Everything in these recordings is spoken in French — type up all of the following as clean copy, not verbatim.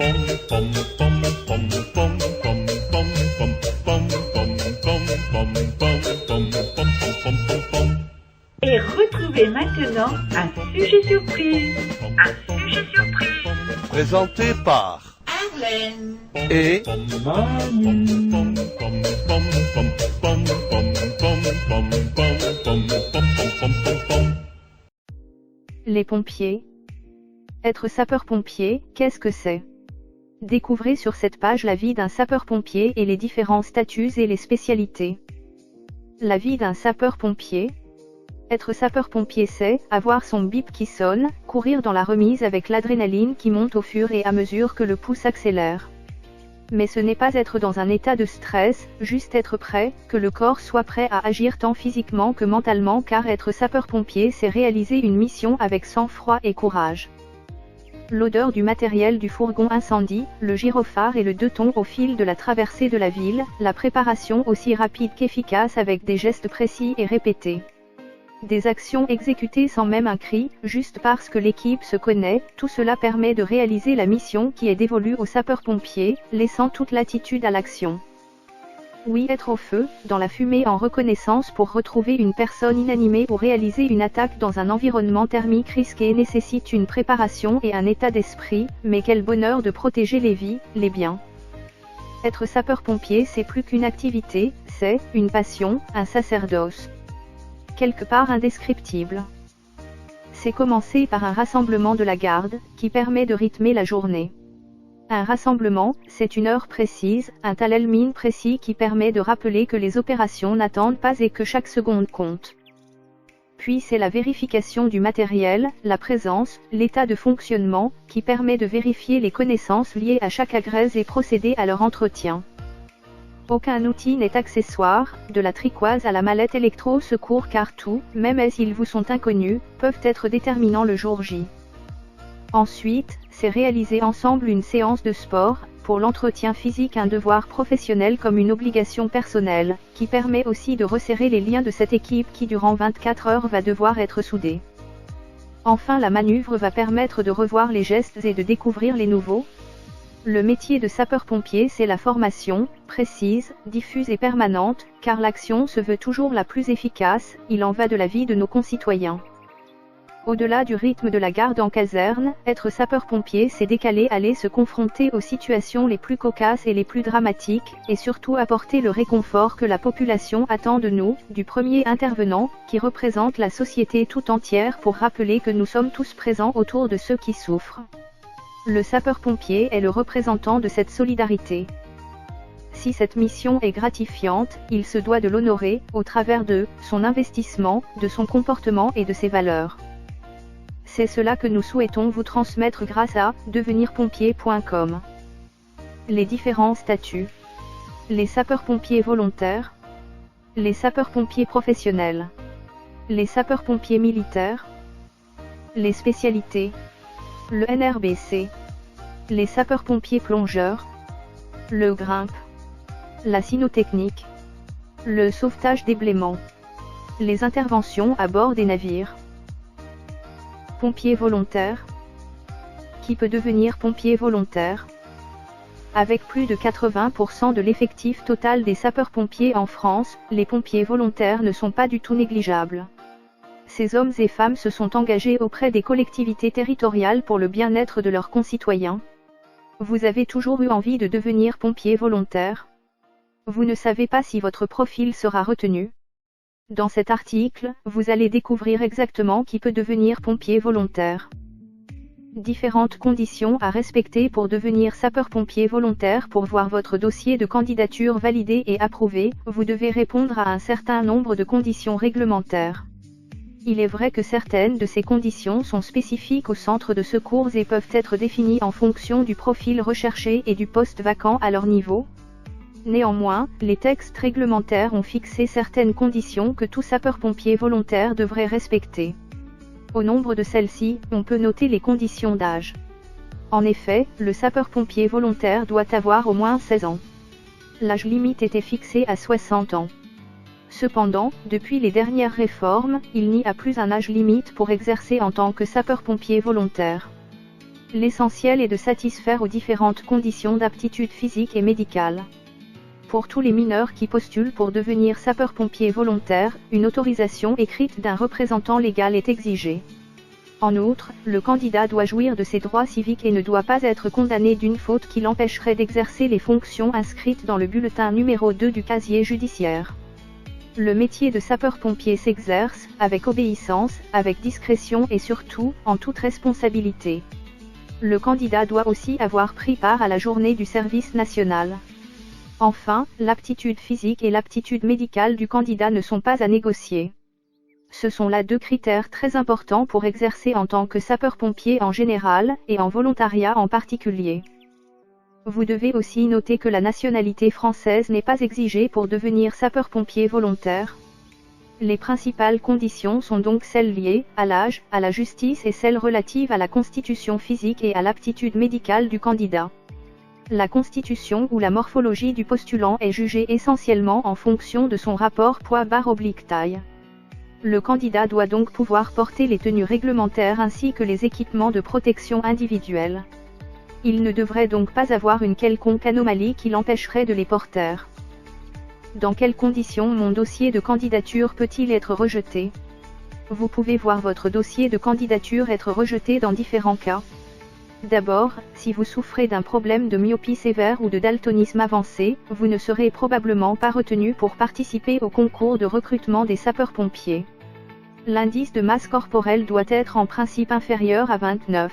Et retrouvez maintenant un sujet surprise. Un sujet surprise. Présenté par Arlène et Manu. Les pompiers. Être sapeur-pompier, qu'est-ce que c'est? Découvrez sur cette page la vie d'un sapeur-pompier et les différents statuts et les spécialités. La vie d'un sapeur-pompier. Être sapeur-pompier, c'est avoir son bip qui sonne, courir dans la remise avec l'adrénaline qui monte au fur et à mesure que le pouls accélère. Mais ce n'est pas être dans un état de stress, juste être prêt, que le corps soit prêt à agir tant physiquement que mentalement, car être sapeur-pompier, c'est réaliser une mission avec sang-froid et courage. L'odeur du matériel du fourgon incendie, le gyrophare et le 2 tons au fil de la traversée de la ville, la préparation aussi rapide qu'efficace avec des gestes précis et répétés. Des actions exécutées sans même un cri, juste parce que l'équipe se connaît, tout cela permet de réaliser la mission qui est dévolue aux sapeurs-pompiers, laissant toute latitude à l'action. Oui, être au feu, dans la fumée en reconnaissance pour retrouver une personne inanimée ou réaliser une attaque dans un environnement thermique risqué nécessite une préparation et un état d'esprit, mais quel bonheur de protéger les vies, les biens. Être sapeur-pompier, c'est plus qu'une activité, c'est une passion, un sacerdoce. Quelque part indescriptible. C'est commencer par un rassemblement de la garde, qui permet de rythmer la journée. Un rassemblement, c'est une heure précise, un timing précis qui permet de rappeler que les opérations n'attendent pas et que chaque seconde compte. Puis c'est la vérification du matériel, la présence, l'état de fonctionnement, qui permet de vérifier les connaissances liées à chaque agrès et procéder à leur entretien. Aucun outil n'est accessoire, de la tricoise à la mallette électro-secours, car tout, même s'ils vous sont inconnus, peuvent être déterminants le jour J. Ensuite, c'est réaliser ensemble une séance de sport, pour l'entretien physique un devoir professionnel comme une obligation personnelle, qui permet aussi de resserrer les liens de cette équipe qui durant 24 heures va devoir être soudée. Enfin, la manœuvre va permettre de revoir les gestes et de découvrir les nouveaux. Le métier de sapeur-pompier, c'est la formation, précise, diffuse et permanente, car l'action se veut toujours la plus efficace, il en va de la vie de nos concitoyens. Au-delà du rythme de la garde en caserne, être sapeur-pompier, c'est décaler, aller se confronter aux situations les plus cocasses et les plus dramatiques, et surtout apporter le réconfort que la population attend de nous, du premier intervenant, qui représente la société tout entière pour rappeler que nous sommes tous présents autour de ceux qui souffrent. Le sapeur-pompier est le représentant de cette solidarité. Si cette mission est gratifiante, il se doit de l'honorer, au travers de son investissement, de son comportement et de ses valeurs. C'est cela que nous souhaitons vous transmettre grâce à devenirpompier.com. Les différents statuts. Les sapeurs-pompiers volontaires. Les sapeurs-pompiers professionnels. Les sapeurs-pompiers militaires. Les spécialités. Le NRBC, les sapeurs-pompiers plongeurs, le grimpe, la cynotechnique, le sauvetage des blêments, les interventions à bord des navires. Pompier volontaire. Qui peut devenir pompier volontaire? Avec plus de 80% de l'effectif total des sapeurs-pompiers en France, les pompiers volontaires ne sont pas du tout négligeables. Ces hommes et femmes se sont engagés auprès des collectivités territoriales pour le bien-être de leurs concitoyens. Vous avez toujours eu envie de devenir pompier volontaire? Vous ne savez pas si votre profil sera retenu? Dans cet article, vous allez découvrir exactement qui peut devenir pompier volontaire. Différentes conditions à respecter pour devenir sapeur-pompier volontaire. Pour voir votre dossier de candidature validé et approuvé, vous devez répondre à un certain nombre de conditions réglementaires. Il est vrai que certaines de ces conditions sont spécifiques au centre de secours et peuvent être définies en fonction du profil recherché et du poste vacant à leur niveau. Néanmoins, les textes réglementaires ont fixé certaines conditions que tout sapeur-pompier volontaire devrait respecter. Au nombre de celles-ci, on peut noter les conditions d'âge. En effet, le sapeur-pompier volontaire doit avoir au moins 16 ans. L'âge limite était fixé à 60 ans. Cependant, depuis les dernières réformes, il n'y a plus un âge limite pour exercer en tant que sapeur-pompier volontaire. L'essentiel est de satisfaire aux différentes conditions d'aptitude physique et médicale. Pour tous les mineurs qui postulent pour devenir sapeur-pompier volontaire, une autorisation écrite d'un représentant légal est exigée. En outre, le candidat doit jouir de ses droits civiques et ne doit pas être condamné d'une faute qui l'empêcherait d'exercer les fonctions inscrites dans le bulletin numéro 2 du casier judiciaire. Le métier de sapeur-pompier s'exerce, avec obéissance, avec discrétion et surtout, en toute responsabilité. Le candidat doit aussi avoir pris part à la journée du service national. Enfin, l'aptitude physique et l'aptitude médicale du candidat ne sont pas à négocier. Ce sont là deux critères très importants pour exercer en tant que sapeur-pompier en général, et en volontariat en particulier. Vous devez aussi noter que la nationalité française n'est pas exigée pour devenir sapeur-pompier volontaire. Les principales conditions sont donc celles liées à l'âge, à la justice et celles relatives à la constitution physique et à l'aptitude médicale du candidat. La constitution ou la morphologie du postulant est jugée essentiellement en fonction de son rapport poids/taille. Le candidat doit donc pouvoir porter les tenues réglementaires ainsi que les équipements de protection individuelle. Il ne devrait donc pas avoir une quelconque anomalie qui l'empêcherait de les porter. Dans quelles conditions mon dossier de candidature peut-il être rejeté? Vous pouvez voir votre dossier de candidature être rejeté dans différents cas. D'abord, si vous souffrez d'un problème de myopie sévère ou de daltonisme avancé, vous ne serez probablement pas retenu pour participer au concours de recrutement des sapeurs-pompiers. L'indice de masse corporelle doit être en principe inférieur à 29.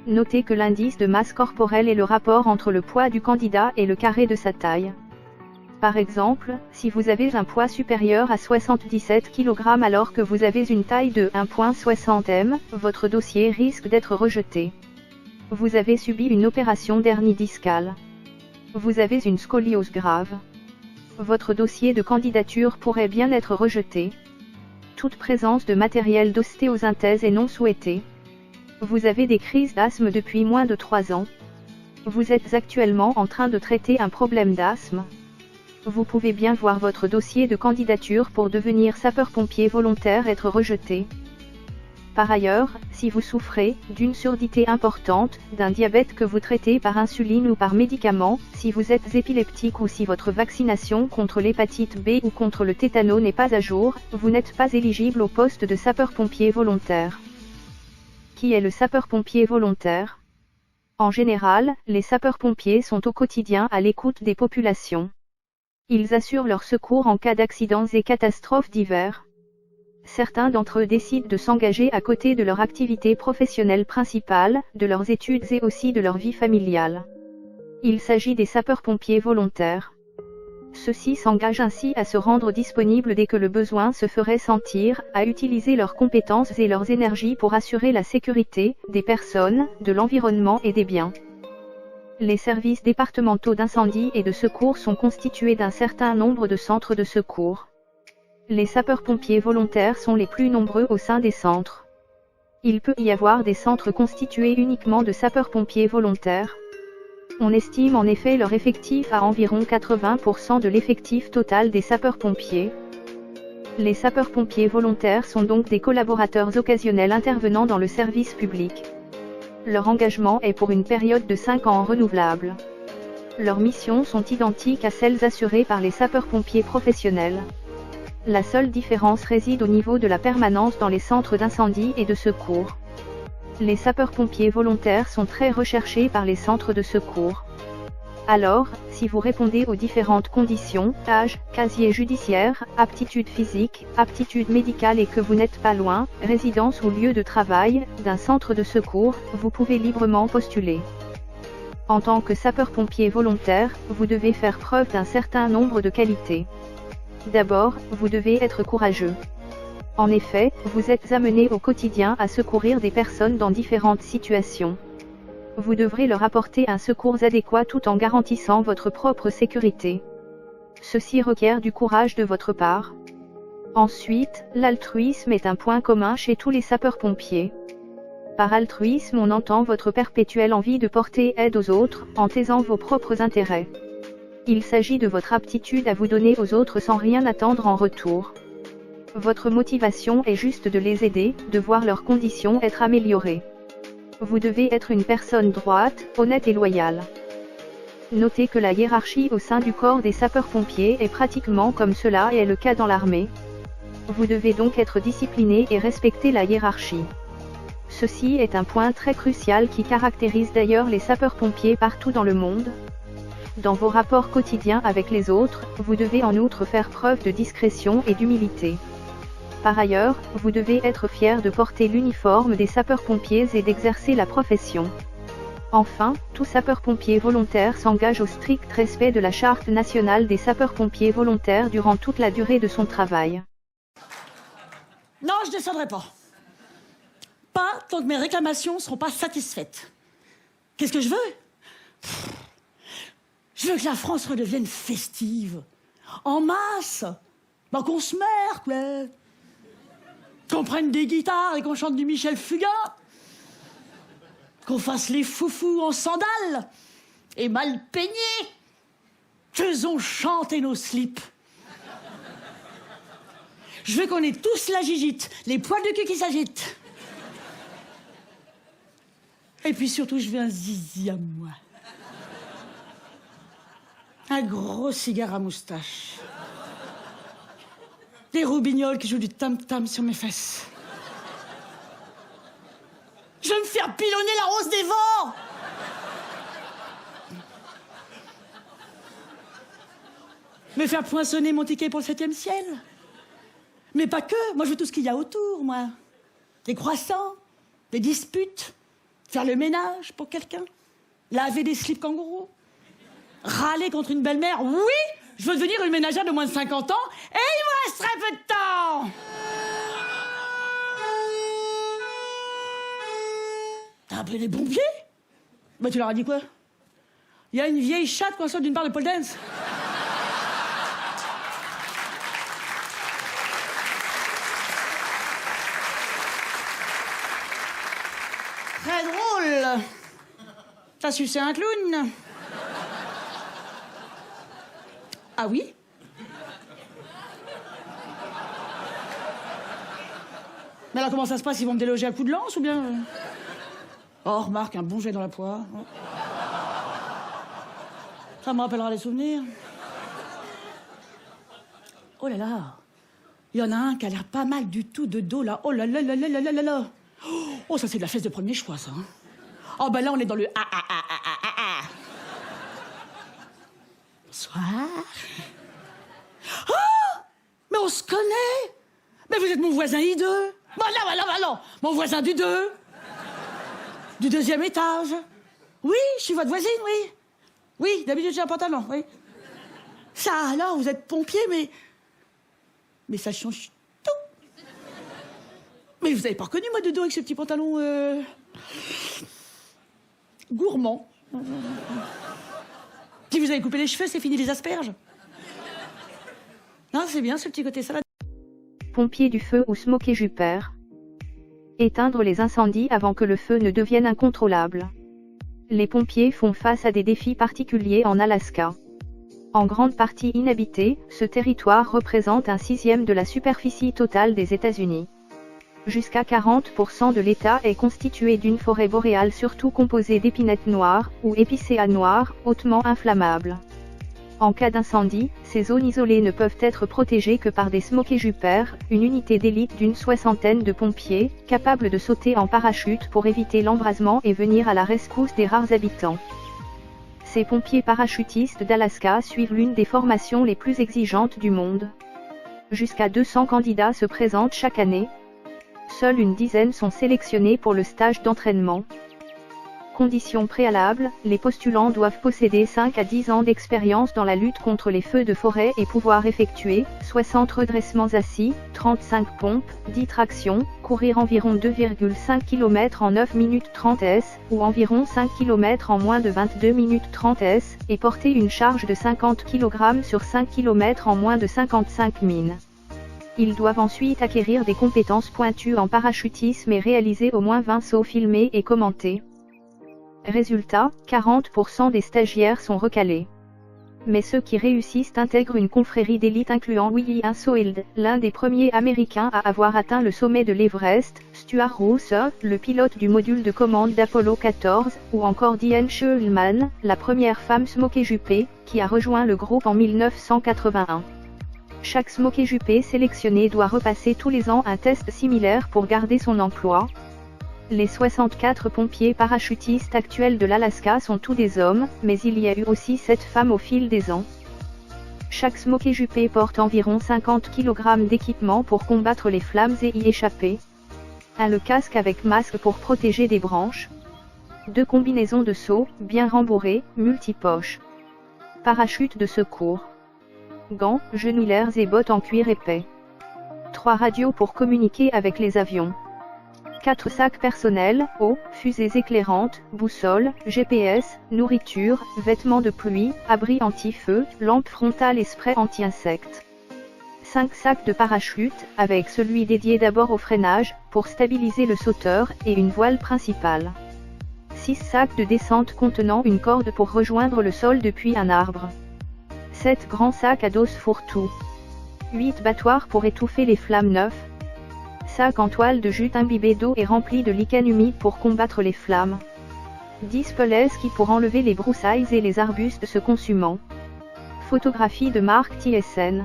Notez que l'indice de masse corporelle est le rapport entre le poids du candidat et le carré de sa taille. Par exemple, si vous avez un poids supérieur à 77 kg alors que vous avez une taille de 1,60 m, votre dossier risque d'être rejeté. Vous avez subi une opération d'hernie discale. Vous avez une scoliose grave. Votre dossier de candidature pourrait bien être rejeté. Toute présence de matériel d'ostéosynthèse est non souhaitée. Vous avez des crises d'asthme depuis moins de 3 ans. Vous êtes actuellement en train de traiter un problème d'asthme. Vous pouvez bien voir votre dossier de candidature pour devenir sapeur-pompier volontaire être rejeté. Par ailleurs, si vous souffrez d'une surdité importante, d'un diabète que vous traitez par insuline ou par médicament, si vous êtes épileptique ou si votre vaccination contre l'hépatite B ou contre le tétano n'est pas à jour, vous n'êtes pas éligible au poste de sapeur-pompier volontaire. Qui est le sapeur-pompier volontaire? En général, les sapeurs-pompiers sont au quotidien à l'écoute des populations. Ils assurent leur secours en cas d'accidents et catastrophes divers. Certains d'entre eux décident de s'engager à côté de leur activité professionnelle principale, de leurs études et aussi de leur vie familiale. Il s'agit des sapeurs-pompiers volontaires. Ceux-ci s'engagent ainsi à se rendre disponibles dès que le besoin se ferait sentir, à utiliser leurs compétences et leurs énergies pour assurer la sécurité des personnes, de l'environnement et des biens. Les services départementaux d'incendie et de secours sont constitués d'un certain nombre de centres de secours. Les sapeurs-pompiers volontaires sont les plus nombreux au sein des centres. Il peut y avoir des centres constitués uniquement de sapeurs-pompiers volontaires. On estime en effet leur effectif à environ 80% de l'effectif total des sapeurs-pompiers. Les sapeurs-pompiers volontaires sont donc des collaborateurs occasionnels intervenant dans le service public. Leur engagement est pour une période de 5 ans renouvelable. Leurs missions sont identiques à celles assurées par les sapeurs-pompiers professionnels. La seule différence réside au niveau de la permanence dans les centres d'incendie et de secours. Les sapeurs-pompiers volontaires sont très recherchés par les centres de secours. Alors, si vous répondez aux différentes conditions, âge, casier judiciaire, aptitude physique, aptitude médicale et que vous n'êtes pas loin, résidence ou lieu de travail, d'un centre de secours, vous pouvez librement postuler. En tant que sapeur-pompier volontaire, vous devez faire preuve d'un certain nombre de qualités. D'abord, vous devez être courageux. En effet, vous êtes amené au quotidien à secourir des personnes dans différentes situations. Vous devrez leur apporter un secours adéquat tout en garantissant votre propre sécurité. Ceci requiert du courage de votre part. Ensuite, l'altruisme est un point commun chez tous les sapeurs-pompiers. Par altruisme, on entend votre perpétuelle envie de porter aide aux autres, en taisant vos propres intérêts. Il s'agit de votre aptitude à vous donner aux autres sans rien attendre en retour. Votre motivation est juste de les aider, de voir leurs conditions être améliorées. Vous devez être une personne droite, honnête et loyale. Notez que la hiérarchie au sein du corps des sapeurs-pompiers est pratiquement comme cela est le cas dans l'armée. Vous devez donc être discipliné et respecter la hiérarchie. Ceci est un point très crucial qui caractérise d'ailleurs les sapeurs-pompiers partout dans le monde. Dans vos rapports quotidiens avec les autres, vous devez en outre faire preuve de discrétion et d'humilité. Par ailleurs, vous devez être fier de porter l'uniforme des sapeurs-pompiers et d'exercer la profession. Enfin, tout sapeur-pompier volontaire s'engage au strict respect de la Charte nationale des sapeurs-pompiers volontaires durant toute la durée de son travail. Non, je ne descendrai pas. Pas tant que mes réclamations ne seront pas satisfaites. Qu'est-ce que je veux ? Je veux que la France redevienne festive. En masse. Ben, qu'on se merde, quoi. Qu'on prenne des guitares et qu'on chante du Michel Fugain. Qu'on fasse les foufous en sandales et mal peignés. Faisons chanter nos slips. Je veux qu'on ait tous la gigite, les poils de cul qui s'agitent. Et puis surtout, je veux un zizi à moi. Un gros cigare à moustache. Des roubignoles qui jouent du tam-tam sur mes fesses. Je veux me faire pilonner la rose des vents. Me faire poinçonner mon ticket pour le 7e ciel. Mais pas que, moi je veux tout ce qu'il y a autour, moi. Des croissants, des disputes, faire le ménage pour quelqu'un, laver des slips kangourous, râler contre une belle-mère. Oui, je veux devenir une ménagère de moins de 50 ans et il me reste très peu de temps. T'as appelé les pompiers ? Bah tu leur as dit quoi ? Il y a une vieille chatte qu'on sort d'une barre de pole dance. Très drôle. T'as sucé un clown. Ah oui ? Mais alors comment ça se passe ? Ils vont me déloger à coups de lance ou bien... Oh, remarque, un bon jet dans la poire. Ça me rappellera les souvenirs. Oh là là. Il y en a un qui a l'air pas mal du tout de dos, là. Oh là là là là là là là là. Oh, ça, c'est de la fesse de premier choix, ça. Hein. Oh, ben là, on est dans le ah. Bonsoir. Oh, mais on se connaît. Mais vous êtes mon voisin hideux. Voilà. Mon voisin du 2. Du 2e étage. Oui, je suis votre voisine, oui. Oui, d'habitude, j'ai un pantalon, oui. Ça, alors, vous êtes pompier, mais ça change tout. Mais vous avez pas reconnu, moi, de dos avec ce petit pantalon gourmand. Si vous avez coupé les cheveux, c'est fini les asperges. Non, c'est bien, ce petit côté salade. Pompier du feu ou smoker Juper. Éteindre les incendies avant que le feu ne devienne incontrôlable. Les pompiers font face à des défis particuliers en Alaska. En grande partie inhabité, ce territoire représente un 1/6 de la superficie totale des États-Unis. Jusqu'à 40% de l'État est constitué d'une forêt boréale surtout composée d'épinettes noires, ou épicéas noirs, hautement inflammables. En cas d'incendie, ces zones isolées ne peuvent être protégées que par des smoker Juper, une unité d'élite d'une 60aine de pompiers, capables de sauter en parachute pour éviter l'embrasement et venir à la rescousse des rares habitants. Ces pompiers parachutistes d'Alaska suivent l'une des formations les plus exigeantes du monde. Jusqu'à 200 candidats se présentent chaque année. Seule une dizaine sont sélectionnés pour le stage d'entraînement. Conditions préalables, les postulants doivent posséder 5 à 10 ans d'expérience dans la lutte contre les feux de forêt et pouvoir effectuer 60 redressements assis, 35 pompes, 10 tractions, courir environ 2,5 km en 9 minutes 30 s, ou environ 5 km en moins de 22 minutes 30 s, et porter une charge de 50 kg sur 5 km en moins de 55 min. Ils doivent ensuite acquérir des compétences pointues en parachutisme et réaliser au moins 20 sauts filmés et commentés. Résultat, 40% des stagiaires sont recalés. mais ceux qui réussissent intègrent une confrérie d'élite incluant Willie Insoeld, l'un des premiers Américains à avoir atteint le sommet de l'Everest, Stuart Rooser, le pilote du module de commande d'Apollo 14, ou encore Diane Schulman, la première femme smokey-jupée, qui a rejoint le groupe en 1981. Chaque smokey-jupé sélectionné doit repasser tous les ans un test similaire pour garder son emploi. Les 64 pompiers parachutistes actuels de l'Alaska sont tous des hommes, mais il y a eu aussi 7 femmes au fil des ans. Chaque smokey-jupé porte environ 50 kg d'équipement pour combattre les flammes et y échapper. Le casque avec masque pour protéger des branches. 2 combinaisons de saut, bien rembourrées, multipoches. Parachute de secours. Gants, genouillères et bottes en cuir épais. 3 radios pour communiquer avec les avions. 4 sacs personnels, eau, fusées éclairantes, boussole, GPS, nourriture, vêtements de pluie, abri anti-feu, lampe frontale et spray anti-insectes. 5 sacs de parachute, avec celui dédié d'abord au freinage, pour stabiliser le sauteur, et une voile principale. 6 sacs de descente contenant une corde pour rejoindre le sol depuis un arbre. 7 grands sacs à dos fourre-tout. 8 battoirs pour étouffer les flammes 9. Sac en toile de jute imbibé d'eau et rempli de lichen humide pour combattre les flammes. 10 pelets qui pour enlever les broussailles et les arbustes se consumant. Photographie de Mark TSN.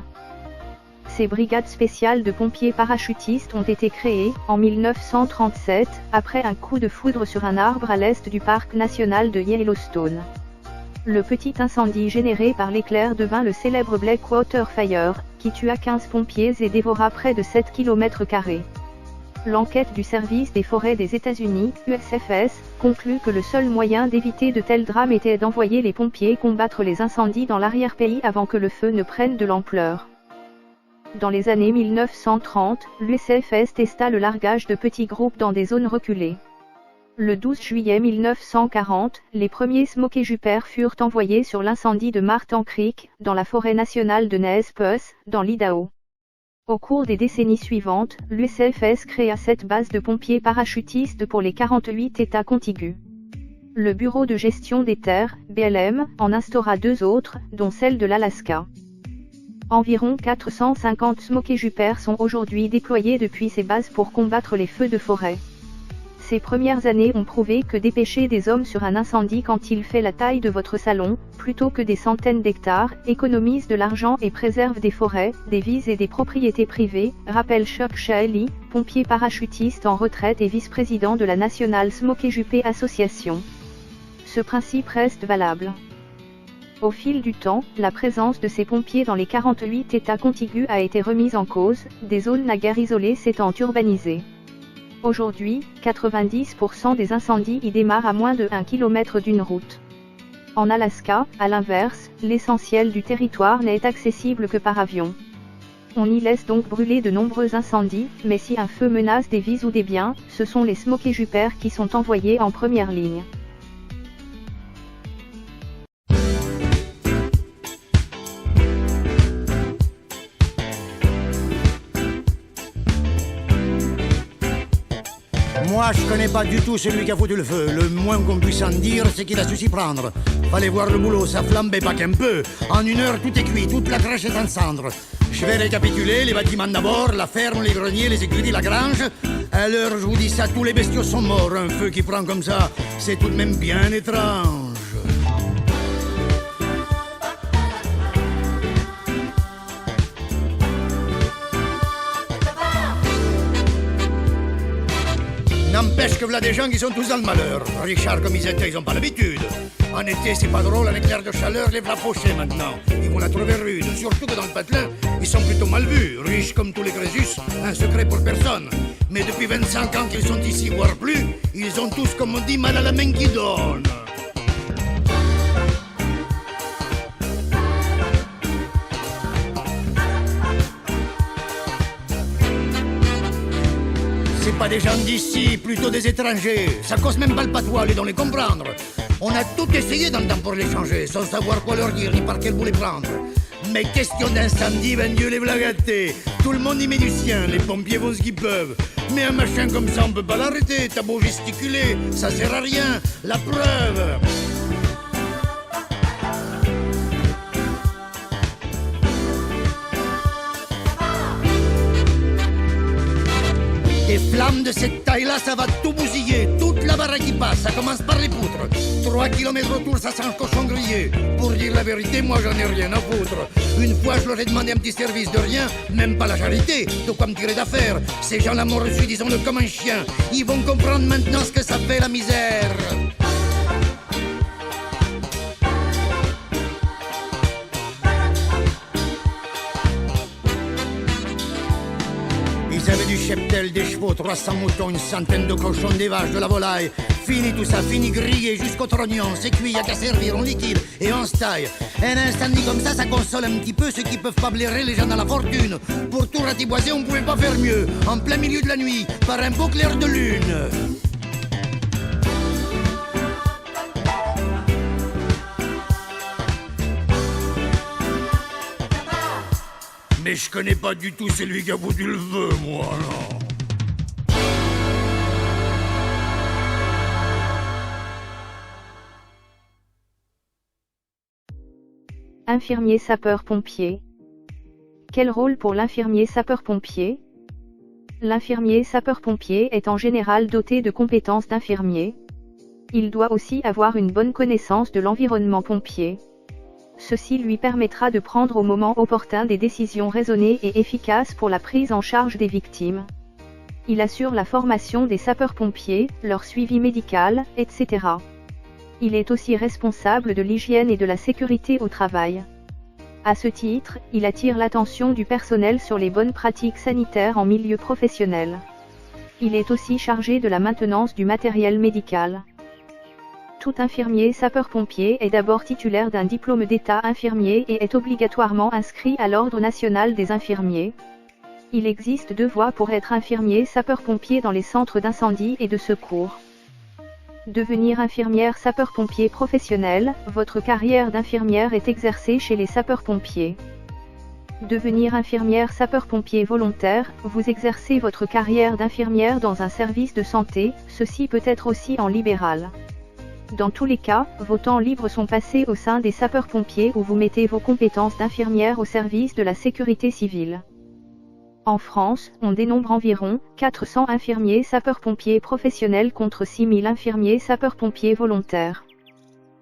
Ces brigades spéciales de pompiers parachutistes ont été créées, en 1937, après un coup de foudre sur un arbre à l'est du parc national de Yellowstone. Le petit incendie généré par l'éclair devint le célèbre Blackwater Fire, qui tua 15 pompiers et dévora près de 7 km². L'enquête du service des forêts des États-Unis, USFS, conclut que le seul moyen d'éviter de tels drames était d'envoyer les pompiers combattre les incendies dans l'arrière-pays avant que le feu ne prenne de l'ampleur. Dans les années 1930, l'USFS testa le largage de petits groupes dans des zones reculées. Le 12 juillet 1940, les premiers smokey-jupers furent envoyés sur l'incendie de Martin Creek, dans la forêt nationale de Nez Perce, dans l'Idaho. Au cours des décennies suivantes, l'USFS créa 7 bases de pompiers parachutistes pour les 48 États contigus. Le Bureau de gestion des terres, BLM, en instaura 2 autres, dont celle de l'Alaska. Environ 450 smokey-jupers sont aujourd'hui déployés depuis ces bases pour combattre les feux de forêt. Ces premières années ont prouvé que dépêcher des hommes sur un incendie quand il fait la taille de votre salon, plutôt que des centaines d'hectares, économise de l'argent et préserve des forêts, des vies et des propriétés privées, rappelle Chuck Shaley, pompier parachutiste en retraite et vice-président de la National Smokey-Jupé Association. Ce principe reste valable. Au fil du temps, la présence de ces pompiers dans les 48 États contigus a été remise en cause, des zones naguère isolées s'étant urbanisées. Aujourd'hui, 90% des incendies y démarrent à moins de 1 km d'une route. En Alaska, à l'inverse, l'essentiel du territoire n'est accessible que par avion. On y laisse donc brûler de nombreux incendies, mais si un feu menace des vies ou des biens, ce sont les smokey-jupers qui sont envoyés en première ligne. Moi, je connais pas du tout celui qui a foutu le feu. Le moins qu'on puisse en dire, c'est qu'il a su s'y prendre. Fallait voir le boulot, ça flambait pas qu'un peu. En 1 heure, tout est cuit, toute la crèche est en cendres. Je vais récapituler, les bâtiments d'abord, la ferme, les greniers, les écuries, la grange. Alors, je vous dis ça, tous les bestiaux sont morts. Un feu qui prend comme ça, c'est tout de même bien étrange. N'empêche que voilà des gens qui sont tous dans le malheur. Richard, comme ils étaient, ils ont pas l'habitude. En été, c'est pas drôle, un éclair de chaleur les faucher maintenant. Ils vont la trouver rude, surtout que dans le patelin, ils sont plutôt mal vus. Riches comme tous les Crésus, un secret pour personne. Mais depuis 25 ans qu'ils sont ici, voire plus, ils ont tous, comme on dit, mal à la main qui donne. C'est pas des gens d'ici, plutôt des étrangers. Ça cause même pas le patois, les dont les comprendre. On a tout essayé dans le temps pour les changer, sans savoir quoi leur dire ni par quel bout les prendre. Mais question d'incendie, ben Dieu les v'là gâtés. Tout le monde y met du sien, les pompiers font ce qu'ils peuvent. Mais un machin comme ça, on peut pas l'arrêter. T'as beau gesticuler, ça sert à rien. La preuve. flamme de cette taille-là, ça va tout bousiller. Toute la baraque qui passe, ça commence par les poutres. 3 kilomètres autour, ça sent le cochon grillé. Pour dire la vérité, moi j'en ai rien à foutre. Une fois, je leur ai demandé un petit service de rien, même pas la charité, de quoi me tirer d'affaire. Ces gens-là m'ont reçu, disons-le, comme un chien. Ils vont comprendre maintenant ce que ça fait la misère. Ils avaient du cheptel, des chevaux, 300 moutons, une centaine de cochons, des vaches, de la volaille. Fini tout ça, fini grillé jusqu'au trognon. C'est cuit, y'a qu'à servir, on liquide et on se taille. Un incendie comme ça console un petit peu ceux qui peuvent pas blairer les gens dans la fortune. Pour tout ratiboiser, on pouvait pas faire mieux. En plein milieu de la nuit, par un beau clair de lune. Mais je connais pas du tout celui qui a foutu le feu, moi, non. Infirmier sapeur-pompier. Quel rôle pour l'infirmier sapeur-pompier? L'infirmier sapeur-pompier est en général doté de compétences d'infirmier. Il doit aussi avoir une bonne connaissance de l'environnement pompier. Ceci lui permettra de prendre au moment opportun des décisions raisonnées et efficaces pour la prise en charge des victimes. Il assure la formation des sapeurs-pompiers, leur suivi médical, etc. Il est aussi responsable de l'hygiène et de la sécurité au travail. À ce titre, il attire l'attention du personnel sur les bonnes pratiques sanitaires en milieu professionnel. Il est aussi chargé de la maintenance du matériel médical. Tout infirmier sapeur-pompier est d'abord titulaire d'un diplôme d'état infirmier et est obligatoirement inscrit à l'Ordre national des infirmiers. Il existe 2 voies pour être infirmier sapeur-pompier dans les centres d'incendie et de secours. Devenir infirmière sapeur-pompier professionnel, votre carrière d'infirmière est exercée chez les sapeurs-pompiers. Devenir infirmière sapeur-pompier volontaire, vous exercez votre carrière d'infirmière dans un service de santé, ceci peut être aussi en libéral. Dans tous les cas, vos temps libres sont passés au sein des sapeurs-pompiers où vous mettez vos compétences d'infirmière au service de la sécurité civile. En France, on dénombre environ 400 infirmiers sapeurs-pompiers professionnels contre 6000 infirmiers sapeurs-pompiers volontaires.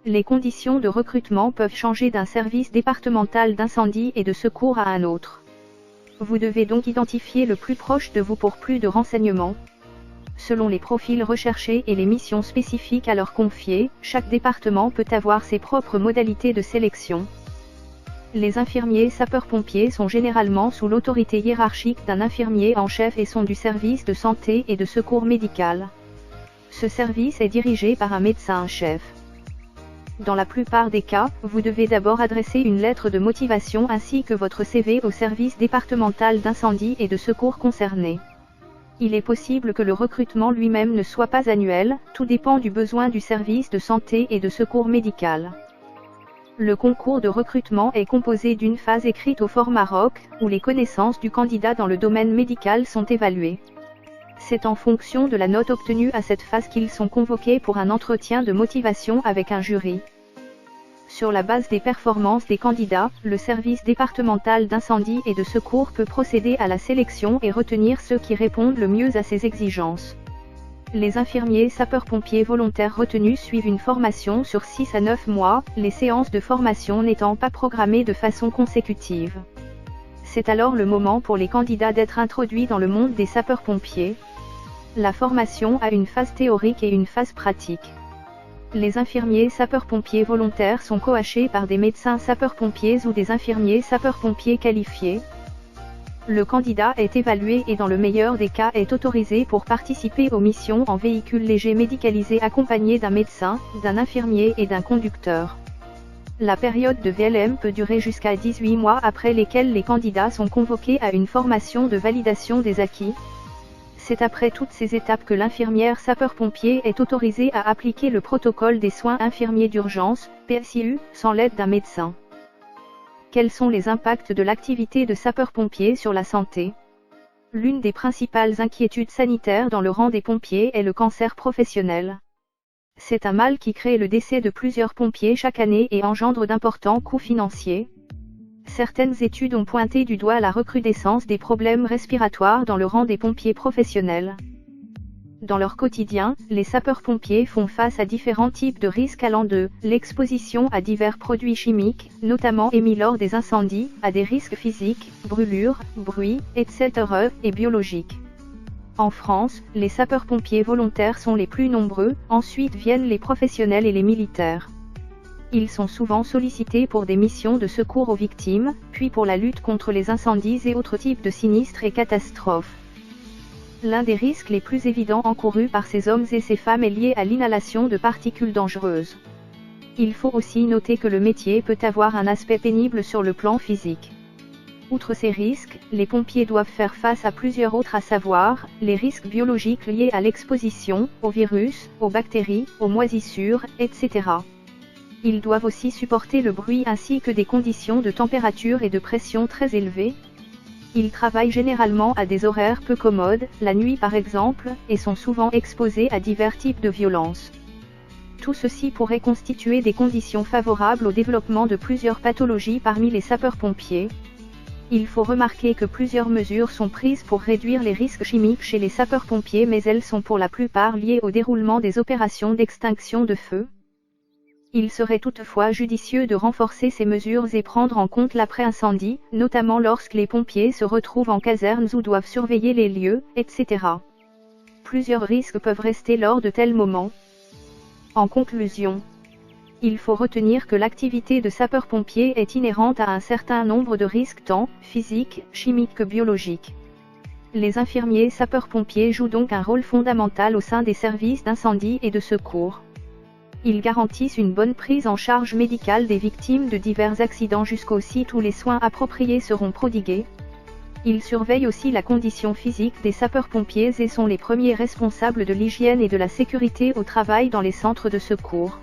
Les conditions de recrutement peuvent changer d'un service départemental d'incendie et de secours à un autre. Vous devez donc identifier le plus proche de vous pour plus de renseignements. Selon les profils recherchés et les missions spécifiques à leur confier, chaque département peut avoir ses propres modalités de sélection. Les infirmiers sapeurs-pompiers sont généralement sous l'autorité hiérarchique d'un infirmier en chef et sont du service de santé et de secours médical. Ce service est dirigé par un médecin-chef. Dans la plupart des cas, vous devez d'abord adresser une lettre de motivation ainsi que votre CV au service départemental d'incendie et de secours concerné. Il est possible que le recrutement lui-même ne soit pas annuel, tout dépend du besoin du service de santé et de secours médical. Le concours de recrutement est composé d'une phase écrite au format ROC, où les connaissances du candidat dans le domaine médical sont évaluées. C'est en fonction de la note obtenue à cette phase qu'ils sont convoqués pour un entretien de motivation avec un jury. Sur la base des performances des candidats, le service départemental d'incendie et de secours peut procéder à la sélection et retenir ceux qui répondent le mieux à ces exigences. Les infirmiers sapeurs-pompiers volontaires retenus suivent une formation sur 6 à 9 mois, les séances de formation n'étant pas programmées de façon consécutive. C'est alors le moment pour les candidats d'être introduits dans le monde des sapeurs-pompiers. La formation a une phase théorique et une phase pratique. Les infirmiers sapeurs-pompiers volontaires sont coachés par des médecins sapeurs-pompiers ou des infirmiers sapeurs-pompiers qualifiés. Le candidat est évalué et dans le meilleur des cas est autorisé pour participer aux missions en véhicule léger médicalisé accompagné d'un médecin, d'un infirmier et d'un conducteur. La période de VLM peut durer jusqu'à 18 mois après lesquels les candidats sont convoqués à une formation de validation des acquis. C'est après toutes ces étapes que l'infirmière sapeur-pompier est autorisée à appliquer le protocole des soins infirmiers d'urgence, PSIU, sans l'aide d'un médecin. Quels sont les impacts de l'activité de sapeur-pompier sur la santé? L'une des principales inquiétudes sanitaires dans le rang des pompiers est le cancer professionnel. C'est un mal qui crée le décès de plusieurs pompiers chaque année et engendre d'importants coûts financiers. Certaines études ont pointé du doigt la recrudescence des problèmes respiratoires dans le rang des pompiers professionnels. Dans leur quotidien, les sapeurs-pompiers font face à différents types de risques allant de l'exposition à divers produits chimiques, notamment émis lors des incendies, à des risques physiques, brûlures, bruit, etc. et biologiques. En France, les sapeurs-pompiers volontaires sont les plus nombreux, ensuite viennent les professionnels et les militaires. Ils sont souvent sollicités pour des missions de secours aux victimes, puis pour la lutte contre les incendies et autres types de sinistres et catastrophes. L'un des risques les plus évidents encourus par ces hommes et ces femmes est lié à l'inhalation de particules dangereuses. Il faut aussi noter que le métier peut avoir un aspect pénible sur le plan physique. Outre ces risques, les pompiers doivent faire face à plusieurs autres, à savoir, les risques biologiques liés à l'exposition, aux virus, aux bactéries, aux moisissures, etc. Ils doivent aussi supporter le bruit ainsi que des conditions de température et de pression très élevées. Ils travaillent généralement à des horaires peu commodes, la nuit par exemple, et sont souvent exposés à divers types de violences. Tout ceci pourrait constituer des conditions favorables au développement de plusieurs pathologies parmi les sapeurs-pompiers. Il faut remarquer que plusieurs mesures sont prises pour réduire les risques chimiques chez les sapeurs-pompiers, mais elles sont pour la plupart liées au déroulement des opérations d'extinction de feu. Il serait toutefois judicieux de renforcer ces mesures et prendre en compte l'après-incendie, notamment lorsque les pompiers se retrouvent en casernes ou doivent surveiller les lieux, etc. Plusieurs risques peuvent rester lors de tels moments. En conclusion, il faut retenir que l'activité de sapeur-pompier est inhérente à un certain nombre de risques tant physiques, chimiques que biologiques. Les infirmiers sapeurs-pompiers jouent donc un rôle fondamental au sein des services d'incendie et de secours. Ils garantissent une bonne prise en charge médicale des victimes de divers accidents jusqu'au site où les soins appropriés seront prodigués. Ils surveillent aussi la condition physique des sapeurs-pompiers et sont les premiers responsables de l'hygiène et de la sécurité au travail dans les centres de secours.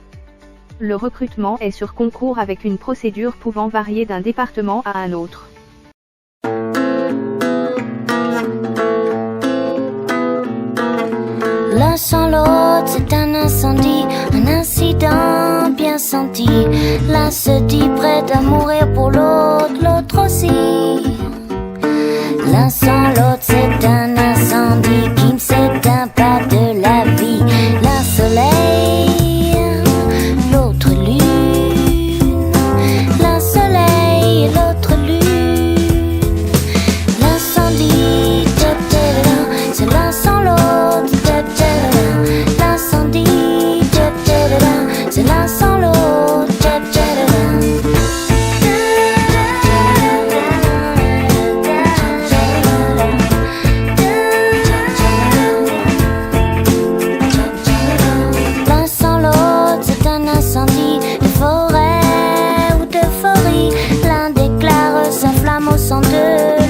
Le recrutement est sur concours avec une procédure pouvant varier d'un département à un autre. L'un sans l'autre, c'est un incendie, un incident bien senti. L'un se dit prêt à mourir pour l'autre, l'autre aussi. L'un sans l'autre, c'est un incendie qui ne s'éteint pas de la vie. L'un soleil, l'autre lune. L'un soleil, l'autre lune. L'incendie, c'est l'un sans l'autre. L'incendie, c'est l'un sans l'autre. L'un sans l'autre, c'est un incendie de forêt ou d'euphorie. L'un déclare sa flamme au 102,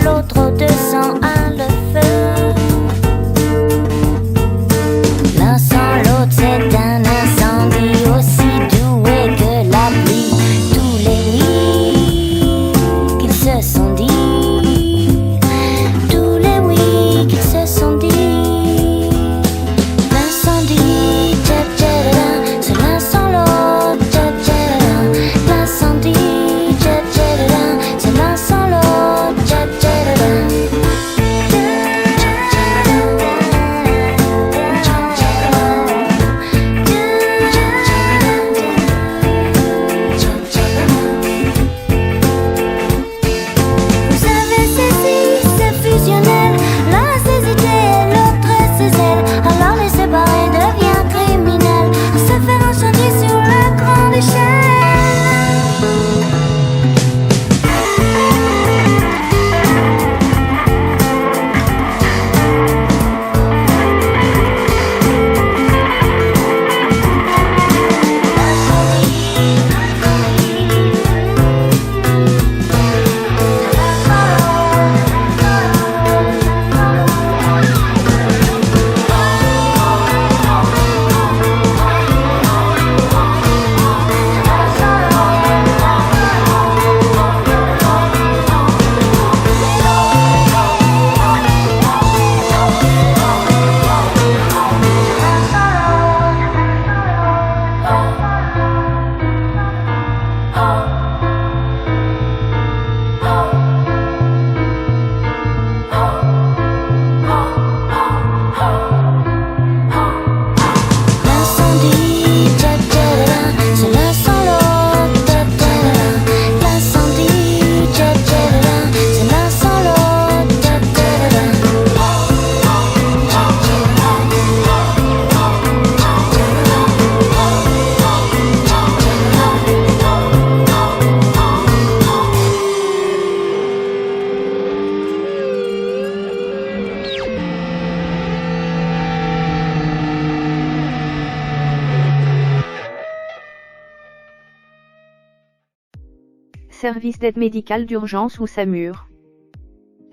l'autre au 201 le feu. L'un sans l'autre, c'est un incendie aussi doué que la pluie. Tous les oui qu'ils se sont dit, tous les oui qu'ils se sont dit. L'incendie, c'est l'un sans l'autre. L'incendie, c'est l'un sans l'autre. Vous avez saisi, c'est fusionnel. L'un a ses idées, l'autre a ses ailes. Alors les séparer devient criminel. Se faire enchanter sur la grande échelle. Service d'aide médicale d'urgence ou SAMUR.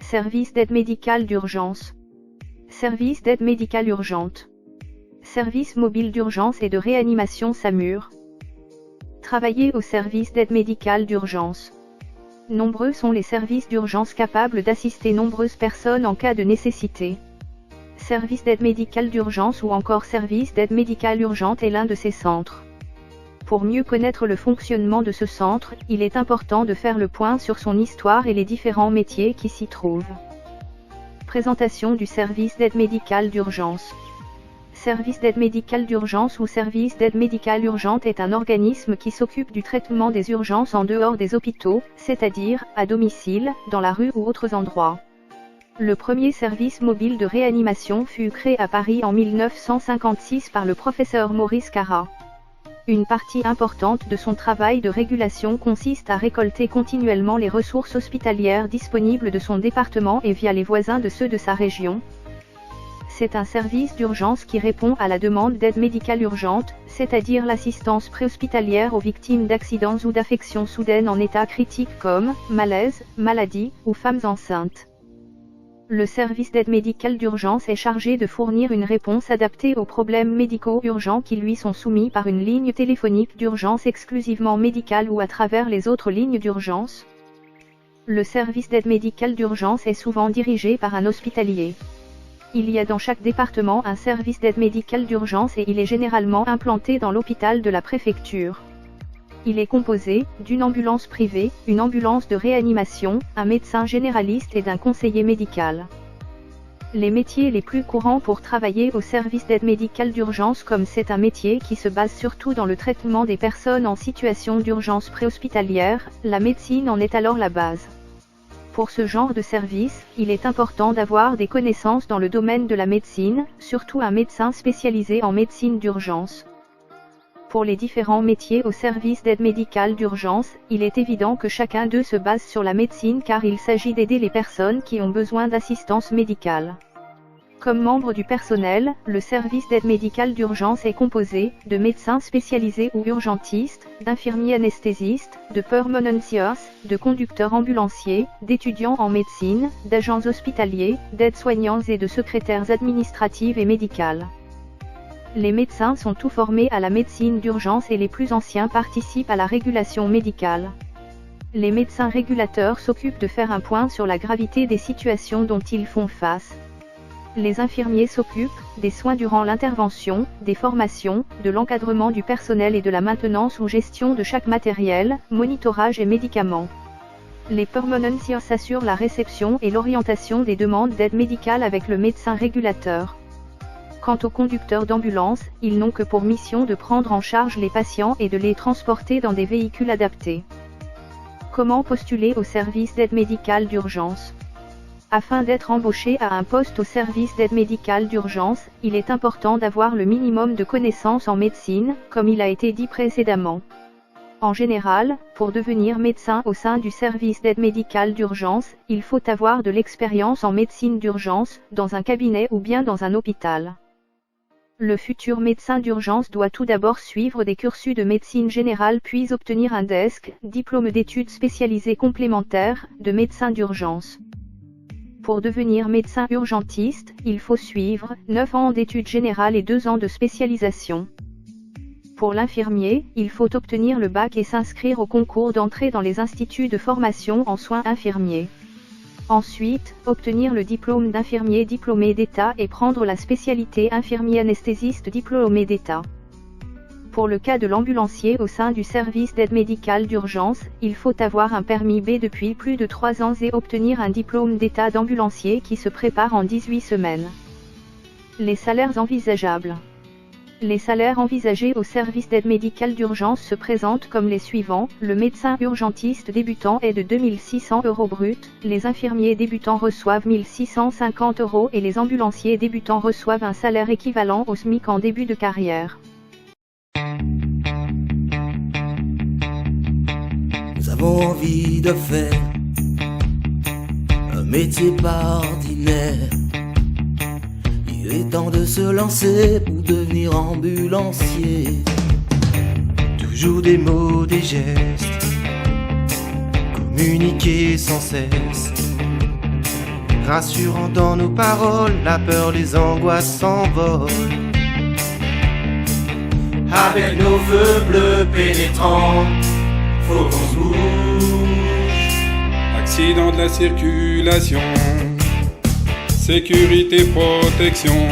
Service d'aide médicale d'urgence. Service d'aide médicale urgente. Service mobile d'urgence et de réanimation SAMUR. Travailler au service d'aide médicale d'urgence. Nombreux sont les services d'urgence capables d'assister nombreuses personnes en cas de nécessité. Service d'aide médicale d'urgence ou encore service d'aide médicale urgente est l'un de ces centres. Pour mieux connaître le fonctionnement de ce centre, il est important de faire le point sur son histoire et les différents métiers qui s'y trouvent. Présentation du service d'aide médicale d'urgence. Service d'aide médicale d'urgence ou service d'aide médicale urgente est un organisme qui s'occupe du traitement des urgences en dehors des hôpitaux, c'est-à-dire à domicile, dans la rue ou autres endroits. Le premier service mobile de réanimation fut créé à Paris en 1956 par le professeur Maurice Carra. Une partie importante de son travail de régulation consiste à récolter continuellement les ressources hospitalières disponibles de son département et via les voisins de ceux de sa région. C'est un service d'urgence qui répond à la demande d'aide médicale urgente, c'est-à-dire l'assistance préhospitalière aux victimes d'accidents ou d'affections soudaines en état critique comme malaise, maladie ou femmes enceintes. Le service d'aide médicale d'urgence est chargé de fournir une réponse adaptée aux problèmes médicaux urgents qui lui sont soumis par une ligne téléphonique d'urgence exclusivement médicale ou à travers les autres lignes d'urgence. Le service d'aide médicale d'urgence est souvent dirigé par un hospitalier. Il y a dans chaque département un service d'aide médicale d'urgence et il est généralement implanté dans l'hôpital de la préfecture. Il est composé d'une ambulance privée, une ambulance de réanimation, un médecin généraliste et d'un conseiller médical. Les métiers les plus courants pour travailler au service d'aide médicale d'urgence, comme c'est un métier qui se base surtout dans le traitement des personnes en situation d'urgence préhospitalière, la médecine en est alors la base. Pour ce genre de service, il est important d'avoir des connaissances dans le domaine de la médecine, surtout un médecin spécialisé en médecine d'urgence. Pour les différents métiers au service d'aide médicale d'urgence, il est évident que chacun d'eux se base sur la médecine car il s'agit d'aider les personnes qui ont besoin d'assistance médicale. Comme membre du personnel, le service d'aide médicale d'urgence est composé de médecins spécialisés ou urgentistes, d'infirmiers anesthésistes, de pulmonologists, de conducteurs ambulanciers, d'étudiants en médecine, d'agents hospitaliers, d'aides-soignants et de secrétaires administratives et médicales. Les médecins sont tous formés à la médecine d'urgence et les plus anciens participent à la régulation médicale. Les médecins régulateurs s'occupent de faire un point sur la gravité des situations dont ils font face. Les infirmiers s'occupent des soins durant l'intervention, des formations, de l'encadrement du personnel et de la maintenance ou gestion de chaque matériel, monitorage et médicaments. Les pulmonologists s'assurent la réception et l'orientation des demandes d'aide médicale avec le médecin régulateur. Quant aux conducteurs d'ambulance, ils n'ont que pour mission de prendre en charge les patients et de les transporter dans des véhicules adaptés. Comment postuler au service d'aide médicale d'urgence ? Afin d'être embauché à un poste au service d'aide médicale d'urgence, il est important d'avoir le minimum de connaissances en médecine, comme il a été dit précédemment. En général, pour devenir médecin au sein du service d'aide médicale d'urgence, il faut avoir de l'expérience en médecine d'urgence, dans un cabinet ou bien dans un hôpital. Le futur médecin d'urgence doit tout d'abord suivre des cursus de médecine générale puis obtenir un DESC, diplôme d'études spécialisées complémentaires, de médecin d'urgence. Pour devenir médecin urgentiste, il faut suivre 9 ans d'études générales et 2 ans de spécialisation. Pour l'infirmier, il faut obtenir le bac et s'inscrire au concours d'entrée dans les instituts de formation en soins infirmiers. Ensuite, obtenir le diplôme d'infirmier diplômé d'État et prendre la spécialité infirmier anesthésiste diplômé d'État. Pour le cas de l'ambulancier au sein du service d'aide médicale d'urgence, il faut avoir un permis B depuis plus de 3 ans et obtenir un diplôme d'état d'ambulancier qui se prépare en 18 semaines. Les salaires envisageables. Les salaires envisagés au service d'aide médicale d'urgence se présentent comme les suivants. Le médecin urgentiste débutant est de 2 600 € brut, les infirmiers débutants reçoivent 1 650 € et les ambulanciers débutants reçoivent un salaire équivalent au SMIC en début de carrière. Nous avons envie de faire un métier pas ordinaire. Il est temps de se lancer pour devenir ambulancier. Toujours des mots, des gestes, communiquer sans cesse, rassurant dans nos paroles, la peur, les angoisses s'envolent. Avec nos feux bleus pénétrants, faut qu'on se bouge. Accident de la circulation, sécurité, protection.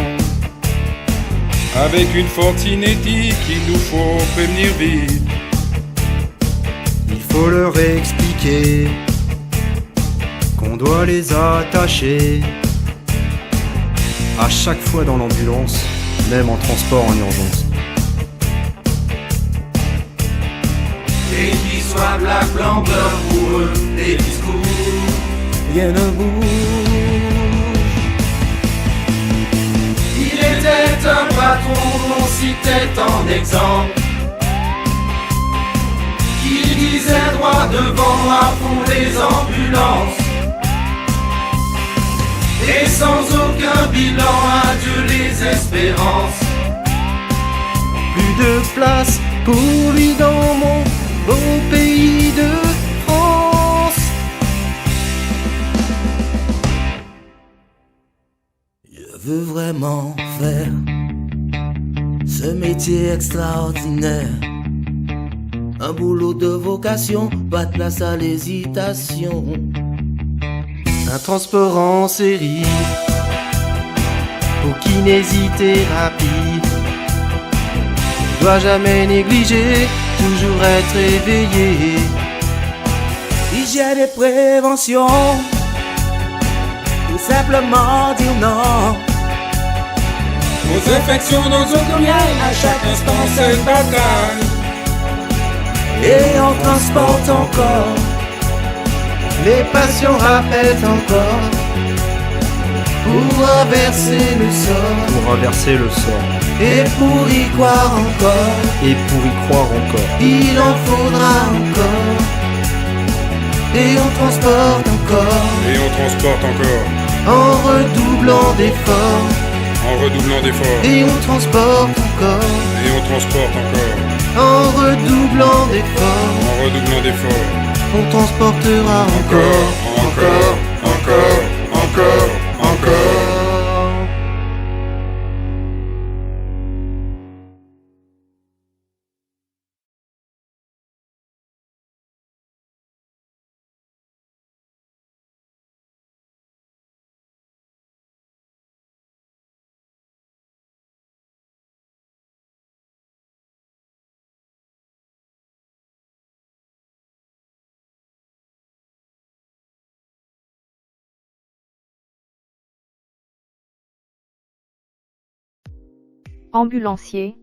Avec une forte cinétique, il nous faut prévenir vite. Il faut leur expliquer qu'on doit les attacher à chaque fois dans l'ambulance, même en transport en urgence. Et qu'ils soient black, blanc, beurre, pour eux, les discours, rien ne bouge. Il était un patron qu'on citait en exemple, qui disait droit devant à fond les ambulances. Et sans aucun bilan, adieu les espérances. Plus de place pour lui dans mon beau pays de France. Je veux vraiment faire ce métier extraordinaire, un boulot de vocation, pas de place à l'hésitation. Un transport en série pour kinésithérapie. Je dois jamais négliger, toujours être éveillé. Hygiène et prévention, ou simplement dire non Nos infections nosocomiales, à chaque instant cette bataille. Et on transporte encore, les patients rappellent encore, pour renverser le sort. Pour renverser le sort. Et pour y croire encore. Et pour y croire encore. Il en faudra encore. Et on transporte encore. Et on transporte encore. En redoublant d'efforts. En redoublant d'efforts. Et on transporte encore. Et on transporte encore. En redoublant d'efforts. En redoublant d'efforts. On transportera encore. Encore, encore, encore, encore. Ambulancier.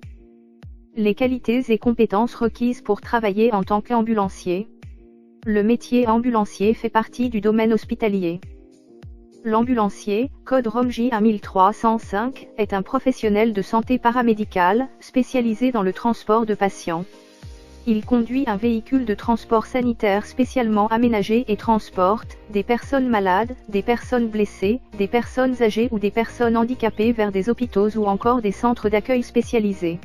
Les qualités et compétences requises pour travailler en tant qu'ambulancier. Le métier ambulancier fait partie du domaine hospitalier. L'ambulancier, code ROM J1305, est un professionnel de santé paramédicale, spécialisé dans le transport de patients. Il conduit un véhicule de transport sanitaire spécialement aménagé et transporte des personnes malades, des personnes blessées, des personnes âgées ou des personnes handicapées vers des hôpitaux ou encore des centres d'accueil spécialisés.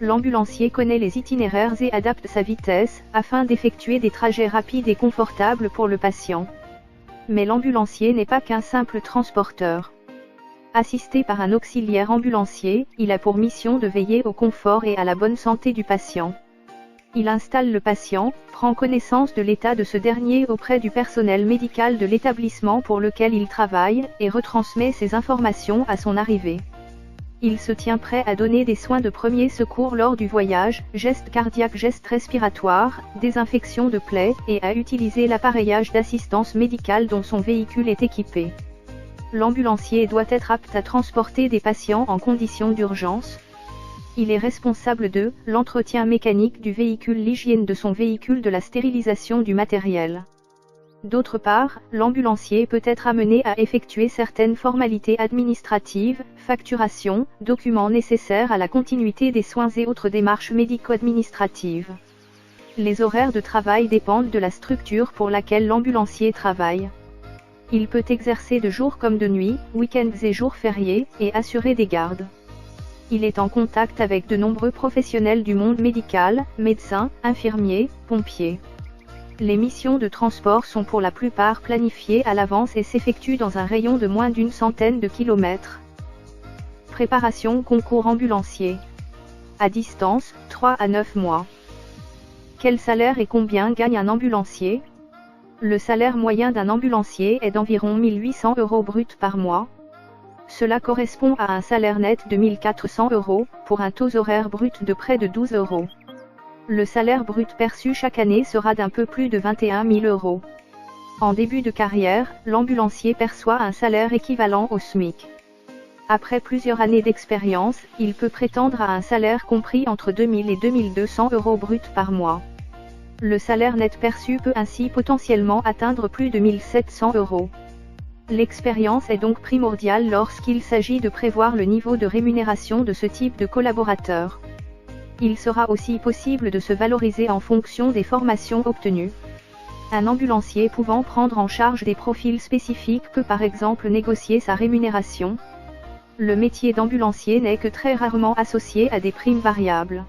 L'ambulancier connaît les itinéraires et adapte sa vitesse, afin d'effectuer des trajets rapides et confortables pour le patient. Mais l'ambulancier n'est pas qu'un simple transporteur. Assisté par un auxiliaire ambulancier, il a pour mission de veiller au confort et à la bonne santé du patient. Il installe le patient, prend connaissance de l'état de ce dernier auprès du personnel médical de l'établissement pour lequel il travaille, et retransmet ces informations à son arrivée. Il se tient prêt à donner des soins de premier secours lors du voyage, gestes cardiaques, gestes respiratoires, désinfection de plaies, et à utiliser l'appareillage d'assistance médicale dont son véhicule est équipé. L'ambulancier doit être apte à transporter des patients en conditions d'urgence. Il est responsable de l'entretien mécanique du véhicule, l'hygiène de son véhicule, de la stérilisation du matériel. D'autre part, l'ambulancier peut être amené à effectuer certaines formalités administratives, facturation, documents nécessaires à la continuité des soins et autres démarches médico-administratives. Les horaires de travail dépendent de la structure pour laquelle l'ambulancier travaille. Il peut exercer de jour comme de nuit, week-ends et jours fériés, et assurer des gardes. Il est en contact avec de nombreux professionnels du monde médical, médecins, infirmiers, pompiers. Les missions de transport sont pour la plupart planifiées à l'avance et s'effectuent dans un rayon de moins d'une centaine de kilomètres. Préparation concours ambulancier. À distance, 3 à 9 mois. Quel salaire et combien gagne un ambulancier? Le salaire moyen d'un ambulancier est d'environ 1 800 € brut par mois. Cela correspond à un salaire net de 1 400 €, pour un taux horaire brut de près de 12 €. Le salaire brut perçu chaque année sera d'un peu plus de 21 000 €. En début de carrière, l'ambulancier perçoit un salaire équivalent au SMIC. Après plusieurs années d'expérience, il peut prétendre à un salaire compris entre 2 000 et 2 200 € brut par mois. Le salaire net perçu peut ainsi potentiellement atteindre plus de 1 700 €. L'expérience est donc primordiale lorsqu'il s'agit de prévoir le niveau de rémunération de ce type de collaborateur. Il sera aussi possible de se valoriser en fonction des formations obtenues. Un ambulancier pouvant prendre en charge des profils spécifiques peut par exemple négocier sa rémunération. Le métier d'ambulancier n'est que très rarement associé à des primes variables.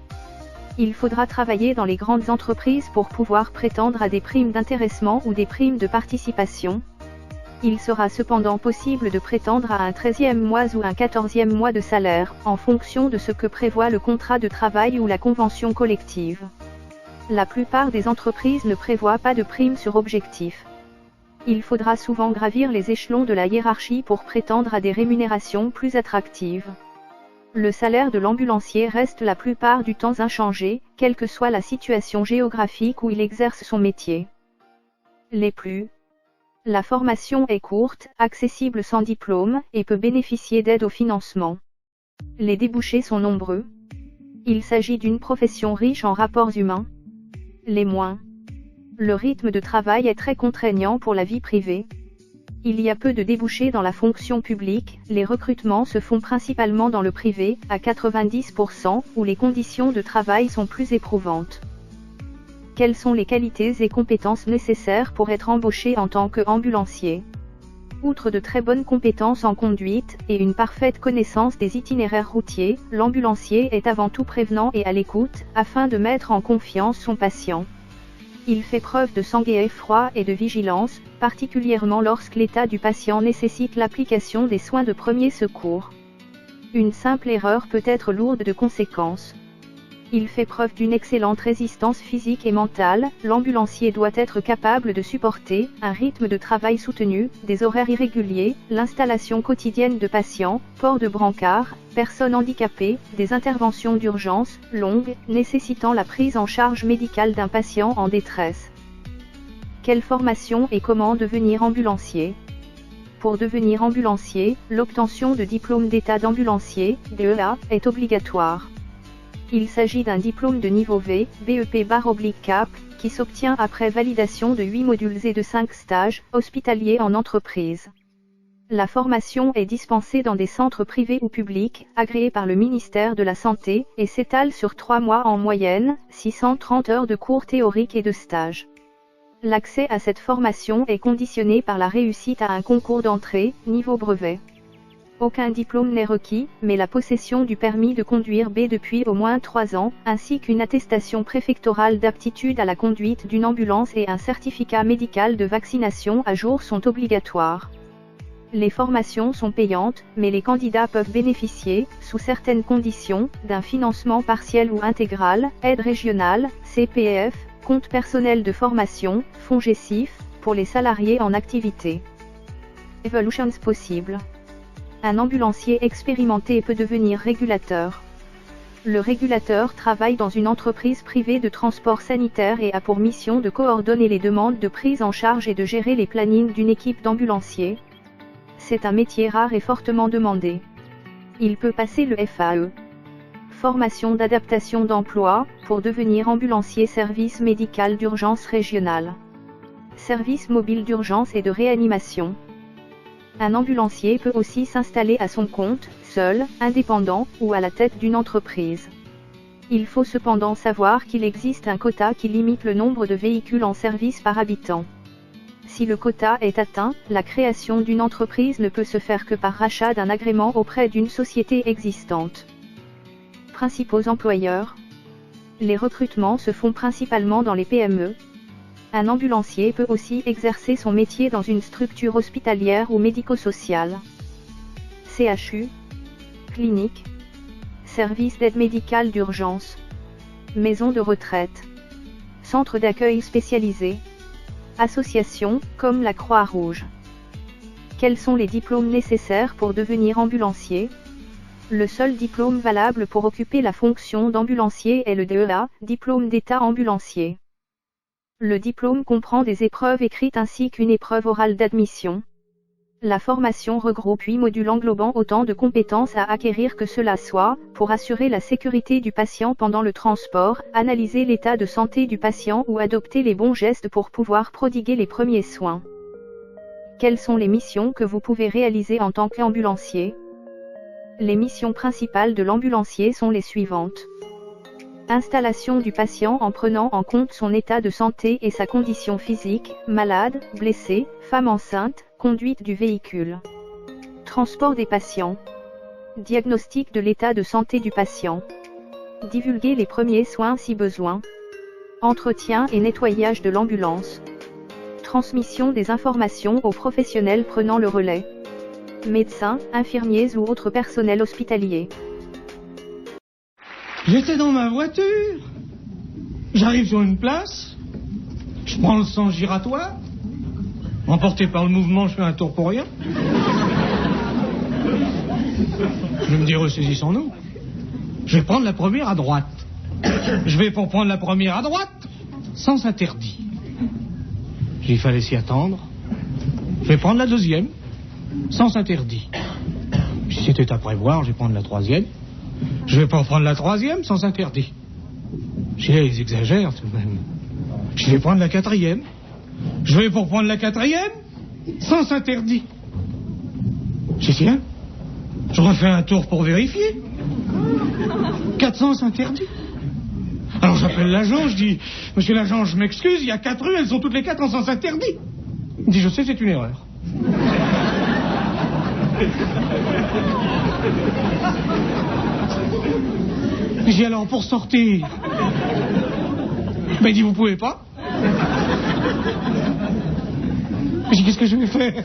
Il faudra travailler dans les grandes entreprises pour pouvoir prétendre à des primes d'intéressement ou des primes de participation. Il sera cependant possible de prétendre à un 13e mois ou un 14e mois de salaire, en fonction de ce que prévoit le contrat de travail ou la convention collective. La plupart des entreprises ne prévoient pas de prime sur objectif. Il faudra souvent gravir les échelons de la hiérarchie pour prétendre à des rémunérations plus attractives. Le salaire de l'ambulancier reste la plupart du temps inchangé, quelle que soit la situation géographique où il exerce son métier. La formation est courte, accessible sans diplôme, et peut bénéficier d'aide au financement. Les débouchés sont nombreux. Il s'agit d'une profession riche en rapports humains. Le rythme de travail est très contraignant pour la vie privée. Il y a peu de débouchés dans la fonction publique, les recrutements se font principalement dans le privé, à 90%, où les conditions de travail sont plus éprouvantes. Quelles sont les qualités et compétences nécessaires pour être embauché en tant qu'ambulancier? Outre de très bonnes compétences en conduite, et une parfaite connaissance des itinéraires routiers, l'ambulancier est avant tout prévenant et à l'écoute, afin de mettre en confiance son patient. Il fait preuve de sang-froid et de vigilance, particulièrement lorsque l'état du patient nécessite l'application des soins de premier secours. Une simple erreur peut être lourde de conséquences. Il fait preuve d'une excellente résistance physique et mentale. L'ambulancier doit être capable de supporter un rythme de travail soutenu, des horaires irréguliers, l'installation quotidienne de patients, port de brancard, personnes handicapées, des interventions d'urgence longues, nécessitant la prise en charge médicale d'un patient en détresse. Quelle formation et comment devenir ambulancier? Pour devenir ambulancier, l'obtention de diplôme d'état d'ambulancier, DEA, est obligatoire. Il s'agit d'un diplôme de niveau V, BEP/CAP, qui s'obtient après validation de 8 modules et de 5 stages hospitaliers en entreprise. La formation est dispensée dans des centres privés ou publics, agréés par le ministère de la Santé, et s'étale sur 3 mois en moyenne, 630 heures de cours théoriques et de stages. L'accès à cette formation est conditionné par la réussite à un concours d'entrée, niveau brevet. Aucun diplôme n'est requis, mais la possession du permis de conduire B depuis au moins 3 ans, ainsi qu'une attestation préfectorale d'aptitude à la conduite d'une ambulance et un certificat médical de vaccination à jour sont obligatoires. Les formations sont payantes, mais les candidats peuvent bénéficier, sous certaines conditions, d'un financement partiel ou intégral, aide régionale, CPF, compte personnel de formation, fonds GESIF, pour les salariés en activité. Evolutions possibles. Un ambulancier expérimenté peut devenir régulateur. Le régulateur travaille dans une entreprise privée de transport sanitaire et a pour mission de coordonner les demandes de prise en charge et de gérer les plannings d'une équipe d'ambulanciers. C'est un métier rare et fortement demandé. Il peut passer le FAE. Formation d'adaptation d'emploi, pour devenir ambulancier service médical d'urgence régional. Service mobile d'urgence et de réanimation. Un ambulancier peut aussi s'installer à son compte, seul, indépendant, ou à la tête d'une entreprise. Il faut cependant savoir qu'il existe un quota qui limite le nombre de véhicules en service par habitant. Si le quota est atteint, la création d'une entreprise ne peut se faire que par rachat d'un agrément auprès d'une société existante. Principaux employeurs. Les recrutements se font principalement dans les PME. Un ambulancier peut aussi exercer son métier dans une structure hospitalière ou médico-sociale. CHU, clinique, service d'aide médicale d'urgence, maison de retraite, centre d'accueil spécialisé, association comme la Croix-Rouge. Quels sont les diplômes nécessaires pour devenir ambulancier? Le seul diplôme valable pour occuper la fonction d'ambulancier est le DEA, diplôme d'état ambulancier. Le diplôme comprend des épreuves écrites ainsi qu'une épreuve orale d'admission. La formation regroupe 8 modules englobant autant de compétences à acquérir que cela soit, pour assurer la sécurité du patient pendant le transport, analyser l'état de santé du patient ou adopter les bons gestes pour pouvoir prodiguer les premiers soins. Quelles sont les missions que vous pouvez réaliser en tant qu'ambulancier? Les missions principales de l'ambulancier sont les suivantes. Installation du patient en prenant en compte son état de santé et sa condition physique, malade, blessé, femme enceinte, conduite du véhicule. Transport des patients. Diagnostic de l'état de santé du patient. Divulguer les premiers soins si besoin. Entretien et nettoyage de l'ambulance. Transmission des informations aux professionnels prenant le relais. Médecins, infirmiers ou autres personnels hospitaliers. J'étais dans ma voiture, j'arrive sur une place, je prends le sens giratoire, emporté par le mouvement, je fais un tour pour rien. Je me dis, ressaisissons-nous. Je vais prendre la première à droite. Je vais pour prendre la première à droite, sens interdit. Il fallait s'y attendre. Je vais prendre la deuxième, sens interdit. Si c'était à prévoir, je vais prendre la troisième. Je vais pas prendre la troisième, sans interdit. Ils exagèrent tout de même. Je vais prendre la quatrième. Je vais pour prendre la quatrième, sans interdit. J'ai dit, je refais un tour pour vérifier. 400 interdits. Alors j'appelle l'agent, je dis, monsieur l'agent, je m'excuse, il y a 4 rues, elles sont toutes les 4 en sens interdit. Il me dit, je sais, c'est une erreur. J'ai dit, alors pour sortir, il dit, vous pouvez pas. J'ai dit, qu'est-ce que je vais faire?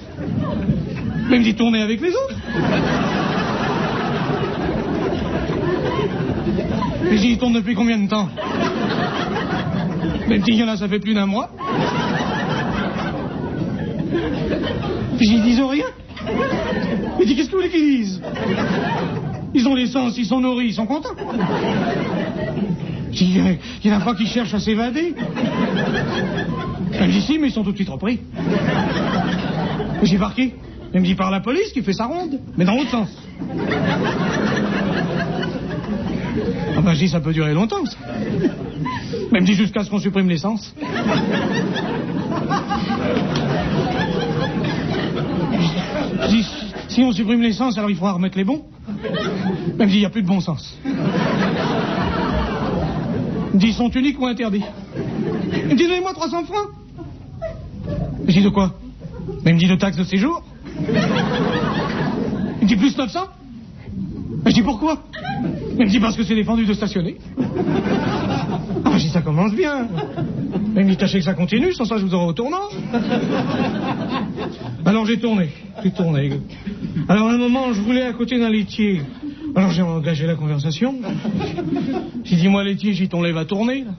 Il me dit, tournez avec les autres. J'ai dit, il tourne depuis combien de temps? Il me dit, il y en a, ça fait plus d'un mois. J'ai dit, ils disent rien. Il dit, qu'est-ce que vous voulez qu'ils disent? Ils ont l'essence, ils sont nourris, ils sont contents. J'ai dit, il y en a pas qui cherchent à s'évader. Elle me dit, si, mais ils sont tout de suite repris. J'ai marqué. Elle me dit, par la police qui fait sa ronde, mais dans l'autre sens. Ah ben, je dis, ça peut durer longtemps, ça. Elle me dit, jusqu'à ce qu'on supprime l'essence. Je dis, si on supprime l'essence, alors il faudra remettre les bons. Elle me dit, il n'y a plus de bon sens. Elle me dit, ils sont uniques ou interdits. Elle me dit, donnez-moi 300 francs. Je dis, de quoi? Elle me dit, de taxes de séjour. Elle me dit, plus 900. Je dis, pourquoi? Elle me dit, parce que c'est défendu de stationner. Ah, je dis, ça commence bien. Elle me dit, tâchez que ça continue, sans ça je vous aurai au tournant. Alors j'ai tourné. Alors à un moment, je voulais à côté d'un laitier. Alors j'ai engagé la conversation. J'ai dit, moi laitier, j'ai dit, ton lait va tourner. Là.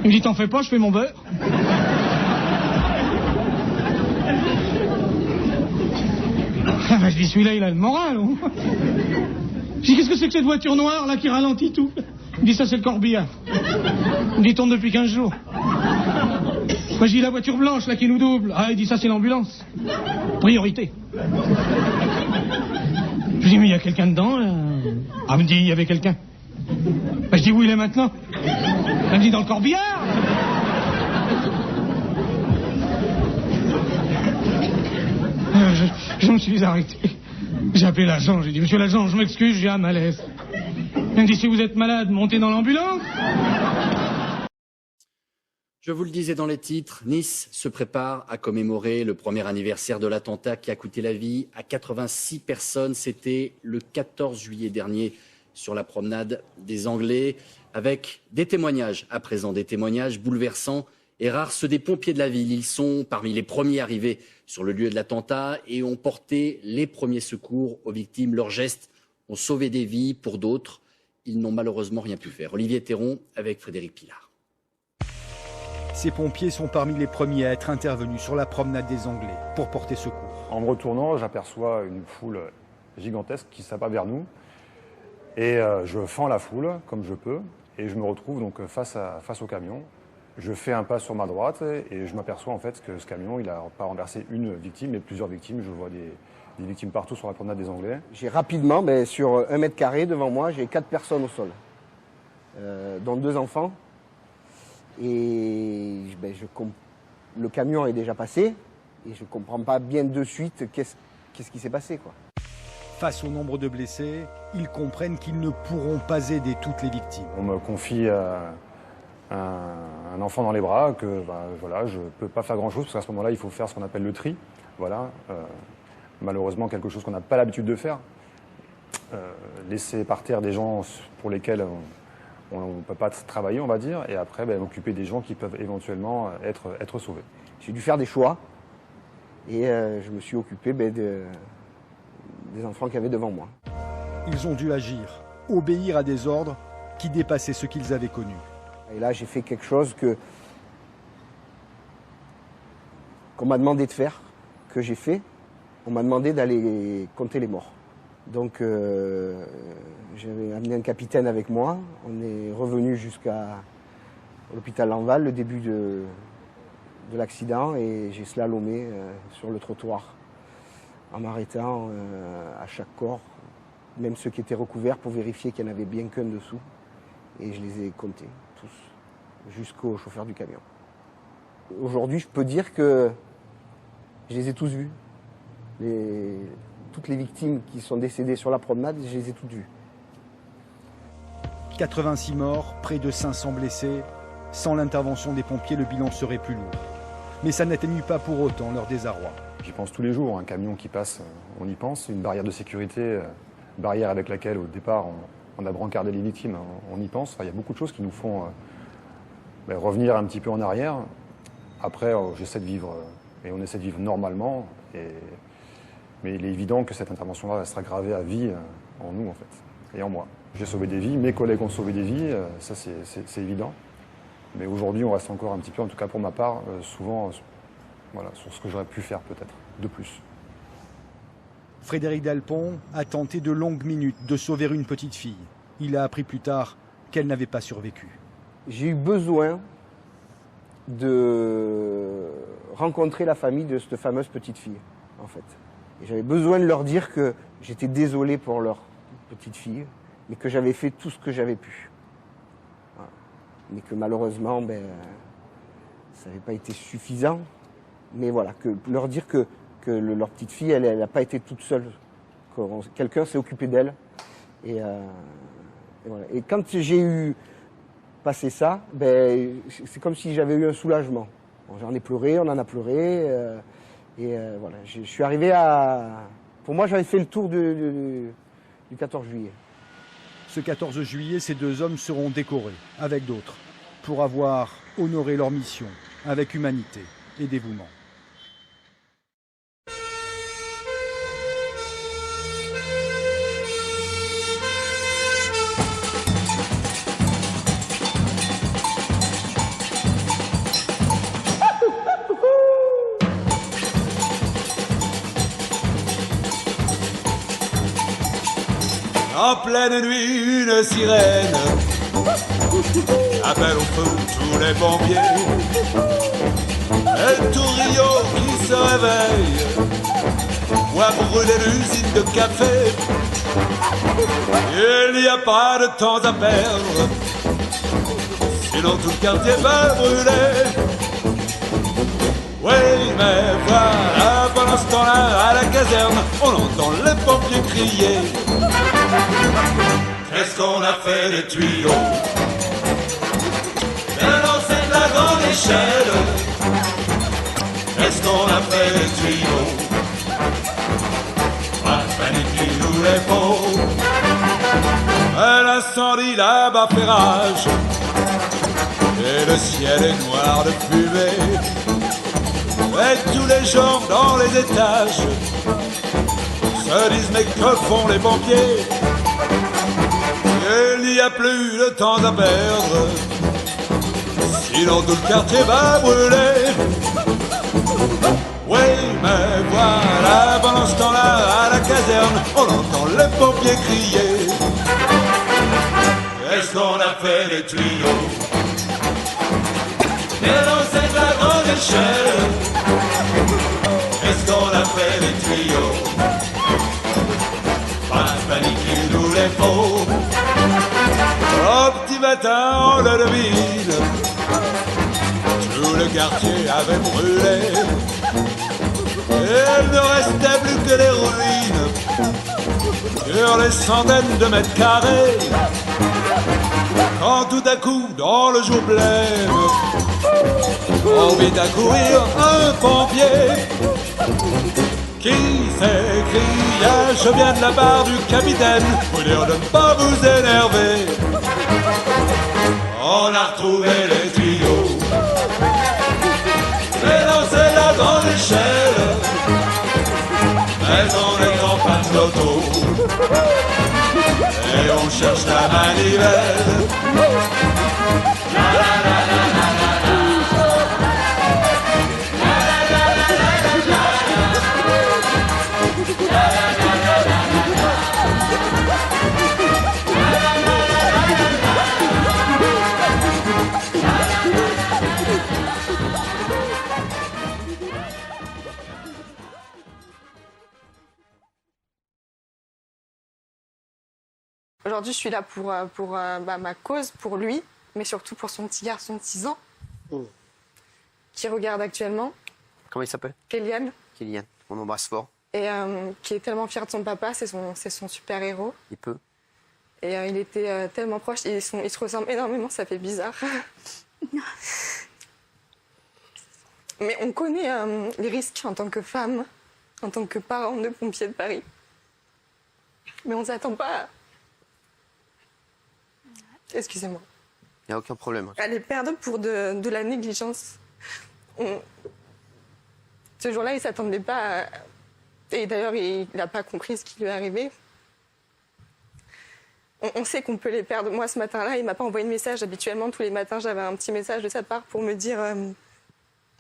Il me dit, t'en fais pas, je fais mon beurre. Ah ben, je dis, celui-là, il a le moral. Je dis, qu'est-ce que c'est que cette voiture noire, là, qui ralentit tout? Il me dit, ça, c'est le corbillard. Il me dit, il tourne depuis 15 jours. Moi, je dis, la voiture blanche, là, qui nous double. Ah, il dit, ça, c'est l'ambulance. Priorité. Je dis, mais il y a quelqu'un dedans, là. Ah, il me dit, il y avait quelqu'un. Ben, je dis, où il est maintenant? Elle me dit, dans le corbillard. Je me suis arrêté. J'ai appelé l'agent, j'ai dit, monsieur l'agent, je m'excuse, j'ai un malaise. Il me dit, si vous êtes malade, montez dans l'ambulance. Je vous le disais dans les titres, Nice se prépare à commémorer le premier anniversaire de l'attentat qui a coûté la vie à 86 personnes. C'était le 14 juillet dernier sur la promenade des Anglais, avec des témoignages à présent, des témoignages bouleversants et rares, ceux des pompiers de la ville. Ils sont parmi les premiers arrivés sur le lieu de l'attentat et ont porté les premiers secours aux victimes. Leurs gestes ont sauvé des vies. Pour d'autres, ils n'ont malheureusement rien pu faire. Olivier Théron avec Frédéric Pilard. Ces pompiers sont parmi les premiers à être intervenus sur la promenade des Anglais pour porter secours. En me retournant, j'aperçois une foule gigantesque qui s'abat vers nous. Et je fends la foule comme je peux. Et je me retrouve donc face au camion. Je fais un pas sur ma droite et je m'aperçois en fait que ce camion, il n'a pas renversé une victime, mais plusieurs victimes. Je vois des victimes partout sur la promenade des Anglais. J'ai rapidement, sur 1 mètre carré devant moi, j'ai 4 personnes au sol, dont 2 enfants. Et le camion est déjà passé et je ne comprends pas bien de suite qu'est-ce qui s'est passé, quoi. Face au nombre de blessés, ils comprennent qu'ils ne pourront pas aider toutes les victimes. On me confie un enfant dans les bras, que voilà, je ne peux pas faire grand-chose, parce qu'à ce moment-là, il faut faire ce qu'on appelle le tri. Voilà, malheureusement, quelque chose qu'on n'a pas l'habitude de faire. Laisser par terre des gens pour lesquels on ne peut pas travailler, on va dire, et après m'occuper des gens qui peuvent éventuellement être sauvés. J'ai dû faire des choix, et je me suis occupé des enfants qu'il y avait devant moi. Ils ont dû agir, obéir à des ordres qui dépassaient ce qu'ils avaient connu. Et là, j'ai fait quelque chose qu'on m'a demandé de faire, que j'ai fait. On m'a demandé d'aller compter les morts. Donc, j'avais amené un capitaine avec moi. On est revenu jusqu'à l'hôpital Lanval, le début de l'accident, et j'ai slalomé sur le trottoir en m'arrêtant à chaque corps, même ceux qui étaient recouverts, pour vérifier qu'il n'y en avait bien qu'un dessous. Et je les ai comptés, tous, jusqu'au chauffeur du camion. Aujourd'hui, je peux dire que je les ai tous vus. Toutes les victimes qui sont décédées sur la promenade, je les ai toutes vues. 86 morts, près de 500 blessés. Sans l'intervention des pompiers, le bilan serait plus lourd. Mais ça n'atténue pas pour autant leur désarroi. J'y pense tous les jours, un camion qui passe, on y pense. Une barrière de sécurité, barrière avec laquelle au départ on a brancardé les victimes, on y pense. Enfin, il y a beaucoup de choses qui nous font revenir un petit peu en arrière. Après, j'essaie de vivre, et on essaie de vivre normalement. Mais il est évident que cette intervention-là restera gravée à vie en nous, en fait, et en moi. J'ai sauvé des vies, mes collègues ont sauvé des vies, ça c'est évident. Mais aujourd'hui, on reste encore un petit peu, en tout cas pour ma part, souvent sur ce que j'aurais pu faire peut-être, de plus. Frédéric Dalpont a tenté de longues minutes de sauver une petite fille. Il a appris plus tard qu'elle n'avait pas survécu. J'ai eu besoin de rencontrer la famille de cette fameuse petite fille, en fait. Et j'avais besoin de leur dire que j'étais désolé pour leur petite fille, mais que j'avais fait tout ce que j'avais pu. Voilà. Mais que malheureusement, ça n'avait pas été suffisant. Mais voilà, leur dire que leur petite fille, elle n'a pas été toute seule. Quelqu'un s'est occupé d'elle. Et voilà. Et quand j'ai eu passé ça, c'est comme si j'avais eu un soulagement. Bon, j'en ai pleuré, on en a pleuré. Voilà, je suis arrivé à... Pour moi, j'avais fait le tour du 14 juillet. Ce 14 juillet, ces 2 hommes seront décorés, avec d'autres, pour avoir honoré leur mission avec humanité et dévouement. En pleine nuit, une sirène appelle au feu tous les pompiers. Et tout Rio qui se réveille voit brûler l'usine de café. Il n'y a pas de temps à perdre, sinon tout le quartier va brûler. Oui, mais voilà, pendant ce temps-là, à la caserne, on entend les pompiers crier. Qu'est-ce qu'on a fait des tuyaux? Bien lancé de la grande échelle. Qu'est-ce qu'on a fait des tuyaux? Pas de panique qui nous les faut. L'incendie là-bas fait rage et le ciel est noir de fumée. Et tous les gens dans les étages se disent mais que font les pompiers? Il n'y a plus de temps à perdre, sinon tout le quartier va brûler. Oui, mais voilà, pendant ce temps-là, à la caserne, on entend les pompiers crier. Est-ce qu'on a fait les tuyaux? Et dans cette la grande échelle, est-ce qu'on a fait les tuyaux? Pas de panique, il nous les faut. Au petit matin, on le devine, tout le quartier avait brûlé. Il ne restait plus que les ruines sur les centaines de mètres carrés. Quand tout à coup, dans le jour blême, on vit accourir un pompier qui s'écria: je viens de la part du capitaine, vous dire de ne pas vous énerver. On a retrouvé les tuyaux, mais non, c'est la grande échelle, mais on est en panne d'auto et on cherche la manivelle. Aujourd'hui, je suis là pour ma cause, pour lui, mais surtout pour son petit garçon de 6 ans, qui regarde actuellement. Comment il s'appelle? Kélian. Kélian, on embrasse fort. Et qui est tellement fier de son papa, c'est son super-héros. Il peut. Et il était tellement proche, ils se ressemblent énormément, ça fait bizarre. Mais on connaît les risques en tant que femme, en tant que parent de pompiers de Paris. Mais on ne s'attend pas. Excusez-moi. Il n'y a aucun problème. À les perdre pour de la négligence. Ce jour-là, il ne s'attendait pas à... Et d'ailleurs, il n'a pas compris ce qui lui est arrivé. On sait qu'on peut les perdre. Moi, ce matin-là, il ne m'a pas envoyé de message. Habituellement, tous les matins, j'avais un petit message de sa part pour me dire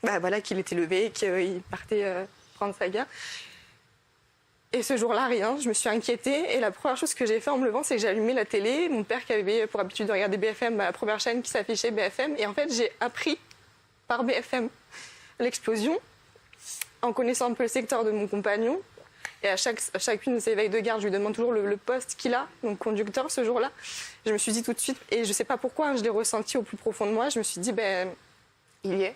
voilà, qu'il était levé, qu'il partait prendre sa gare. Et ce jour-là, rien. Je me suis inquiétée. Et la première chose que j'ai fait en me levant, c'est que j'ai allumé la télé. Mon père, qui avait pour habitude de regarder BFM, la première chaîne qui s'affichait, BFM. Et en fait, j'ai appris par BFM l'explosion, en connaissant un peu le secteur de mon compagnon. Et à chacune de ses veilles de garde, je lui demande toujours le poste qu'il a, donc conducteur, ce jour-là. Je me suis dit tout de suite, et je ne sais pas pourquoi, je l'ai ressenti au plus profond de moi, je me suis dit, il y est.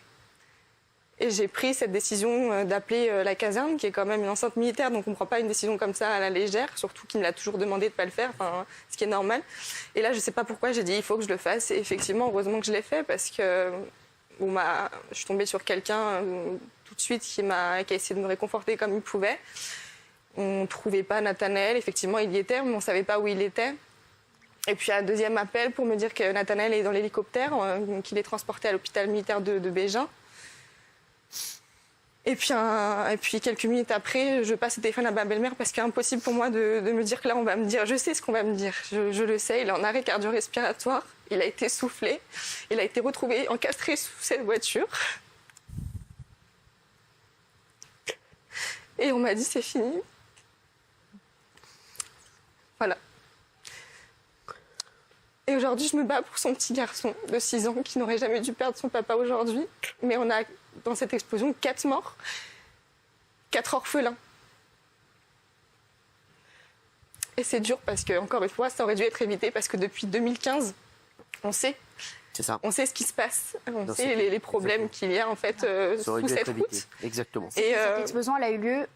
Et j'ai pris cette décision d'appeler la caserne, qui est quand même une enceinte militaire, donc on ne prend pas une décision comme ça à la légère, surtout qu'il me l'a toujours demandé de ne pas le faire, ce qui est normal. Et là, je ne sais pas pourquoi, j'ai dit, il faut que je le fasse. Et effectivement, heureusement que je l'ai fait, parce que je suis tombée sur quelqu'un tout de suite qui a essayé de me réconforter comme il pouvait. On ne trouvait pas Nathanaël, effectivement, il y était, mais on ne savait pas où il était. Et puis, un deuxième appel pour me dire que Nathanaël est dans l'hélicoptère, qu'il est transporté à l'hôpital militaire de Bégin. Et puis quelques minutes après, je passe le téléphone à ma belle-mère parce qu'il est impossible pour moi de me dire que là, on va me dire. Je sais ce qu'on va me dire, je le sais. Il est en arrêt cardio-respiratoire, il a été soufflé, il a été retrouvé encastré sous cette voiture. Et on m'a dit, c'est fini. Voilà. Et aujourd'hui, je me bats pour son petit garçon de 6 ans qui n'aurait jamais dû perdre son papa aujourd'hui. Mais on a, dans cette explosion, 4 morts, 4 orphelins. Et c'est dur parce que, encore une fois, ça aurait dû être évité parce que depuis 2015, on sait. C'est ça. On sait ce qui se passe. On sait les problèmes qu'il y a en fait sous cette route. Exactement. Et cette explosion, elle a eu lieu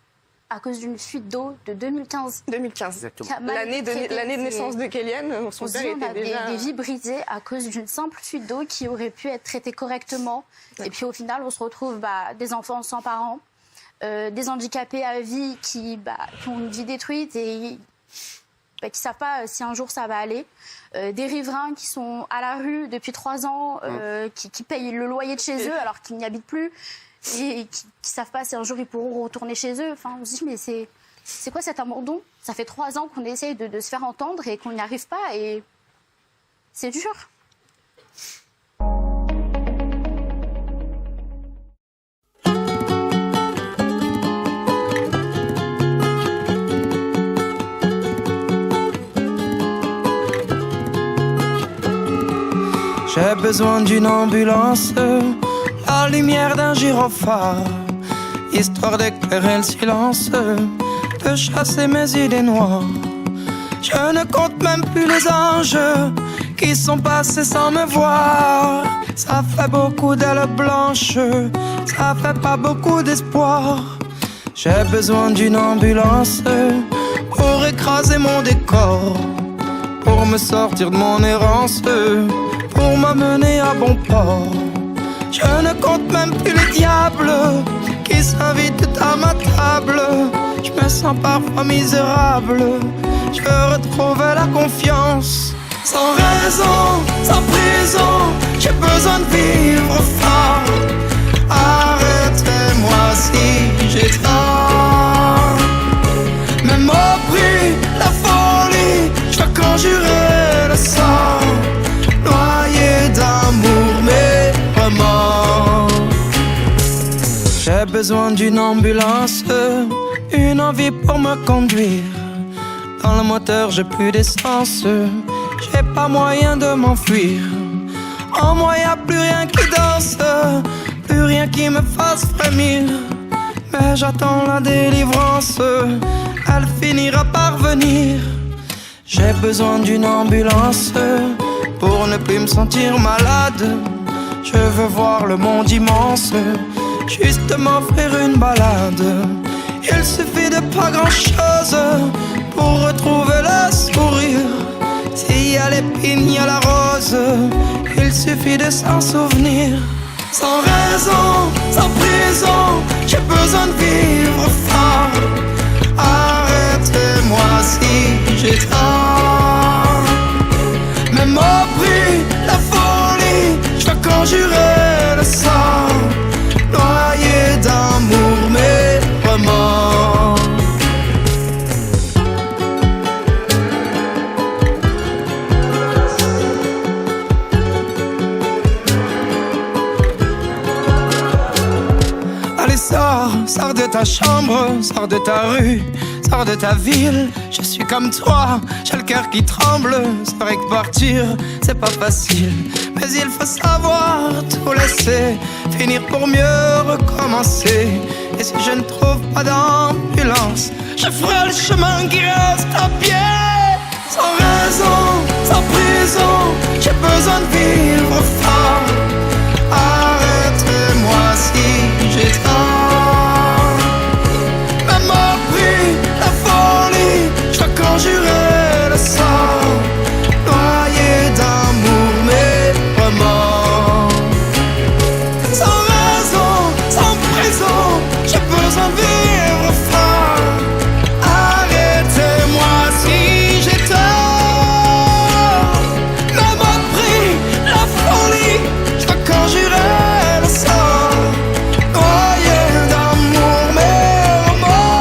à cause d'une fuite d'eau de 2015. 2015. L'année de naissance de Kélian, son père était déjà... des vies brisées à cause d'une simple fuite d'eau qui aurait pu être traitée correctement. Ouais. Et puis au final, on se retrouve des enfants sans parents, des handicapés à vie qui ont une vie détruite et qui savent pas si un jour ça va aller. Des riverains qui sont à la rue depuis 3 ans, qui payent le loyer de chez eux alors qu'ils n'y habitent plus et qui savent pas si un jour ils pourront retourner chez eux. Enfin, on se dit mais c'est quoi cet abandon? Ça fait 3 ans qu'on essaye de se faire entendre et qu'on n'y arrive pas et c'est dur. J'ai besoin d'une ambulance, la lumière d'un gyrophare, histoire d'éclairer le silence, de chasser mes idées noires. Je ne compte même plus les anges qui sont passés sans me voir. Ça fait beaucoup d'ailes blanches, ça fait pas beaucoup d'espoir. J'ai besoin d'une ambulance pour écraser mon décor, pour me sortir de mon errance, pour m'amener à bon port. Je ne compte même plus les diables qui s'invitent à ma table. Je me sens parfois misérable, je veux retrouver la confiance. Sans raison, sans prison, j'ai besoin de vivre fort. Arrêtez-moi si j'ai tort. Même au prix de la folie, je veux conjurer le sort, noyé d'amour mes remords. J'ai besoin d'une ambulance, une envie pour me conduire. Dans le moteur j'ai plus d'essence, j'ai pas moyen de m'enfuir. En moi y'a plus rien qui danse, plus rien qui me fasse frémir. Mais j'attends la délivrance, elle finira par venir. J'ai besoin d'une ambulance pour ne plus me sentir malade. Je veux voir le monde immense, juste m'offrir une balade. Il suffit de pas grand chose pour retrouver le sourire. S'il y a l'épine, il y a la rose, il suffit de s'en souvenir. Sans raison, sans prison, j'ai besoin de vivre fort. Arrêtez-moi si j'ai tort. Même au prix de la folie, je veux conjurer le sort, noyé d'amour mes remords. Allez, sors de ta chambre, sors de ta rue, sors de ta ville. Je suis comme toi, j'ai le cœur qui tremble. C'est vrai que partir, c'est pas facile, mais il faut savoir tout laisser, finir pour mieux recommencer. Et si je ne trouve pas d'ambulance, je ferai le chemin qui reste à pied. Sans raison, sans prison, j'ai besoin de vivre fort. Arrêtez-moi si j'ai tort. Même au prix de la folie, je veux conjurer le sort, noyé d'amour mes remords. Sans raison, sans prison, j'ai besoin de vivre fort. Arrêtez-moi si j'ai tort. Même au prix de la folie, je veux conjurer le sort, noyé d'amour mes remords.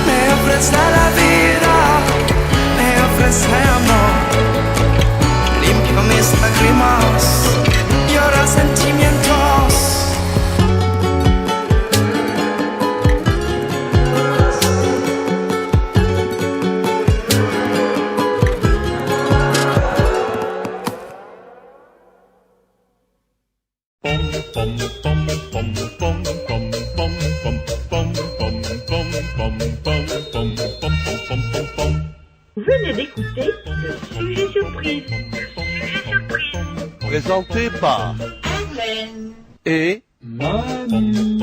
Me ofrece la vida, me ofrece amor, limpio mis lágrimas, llora sentimientos. Venez d'écouter le sujet surprise. Présenté par Arlène et Manu.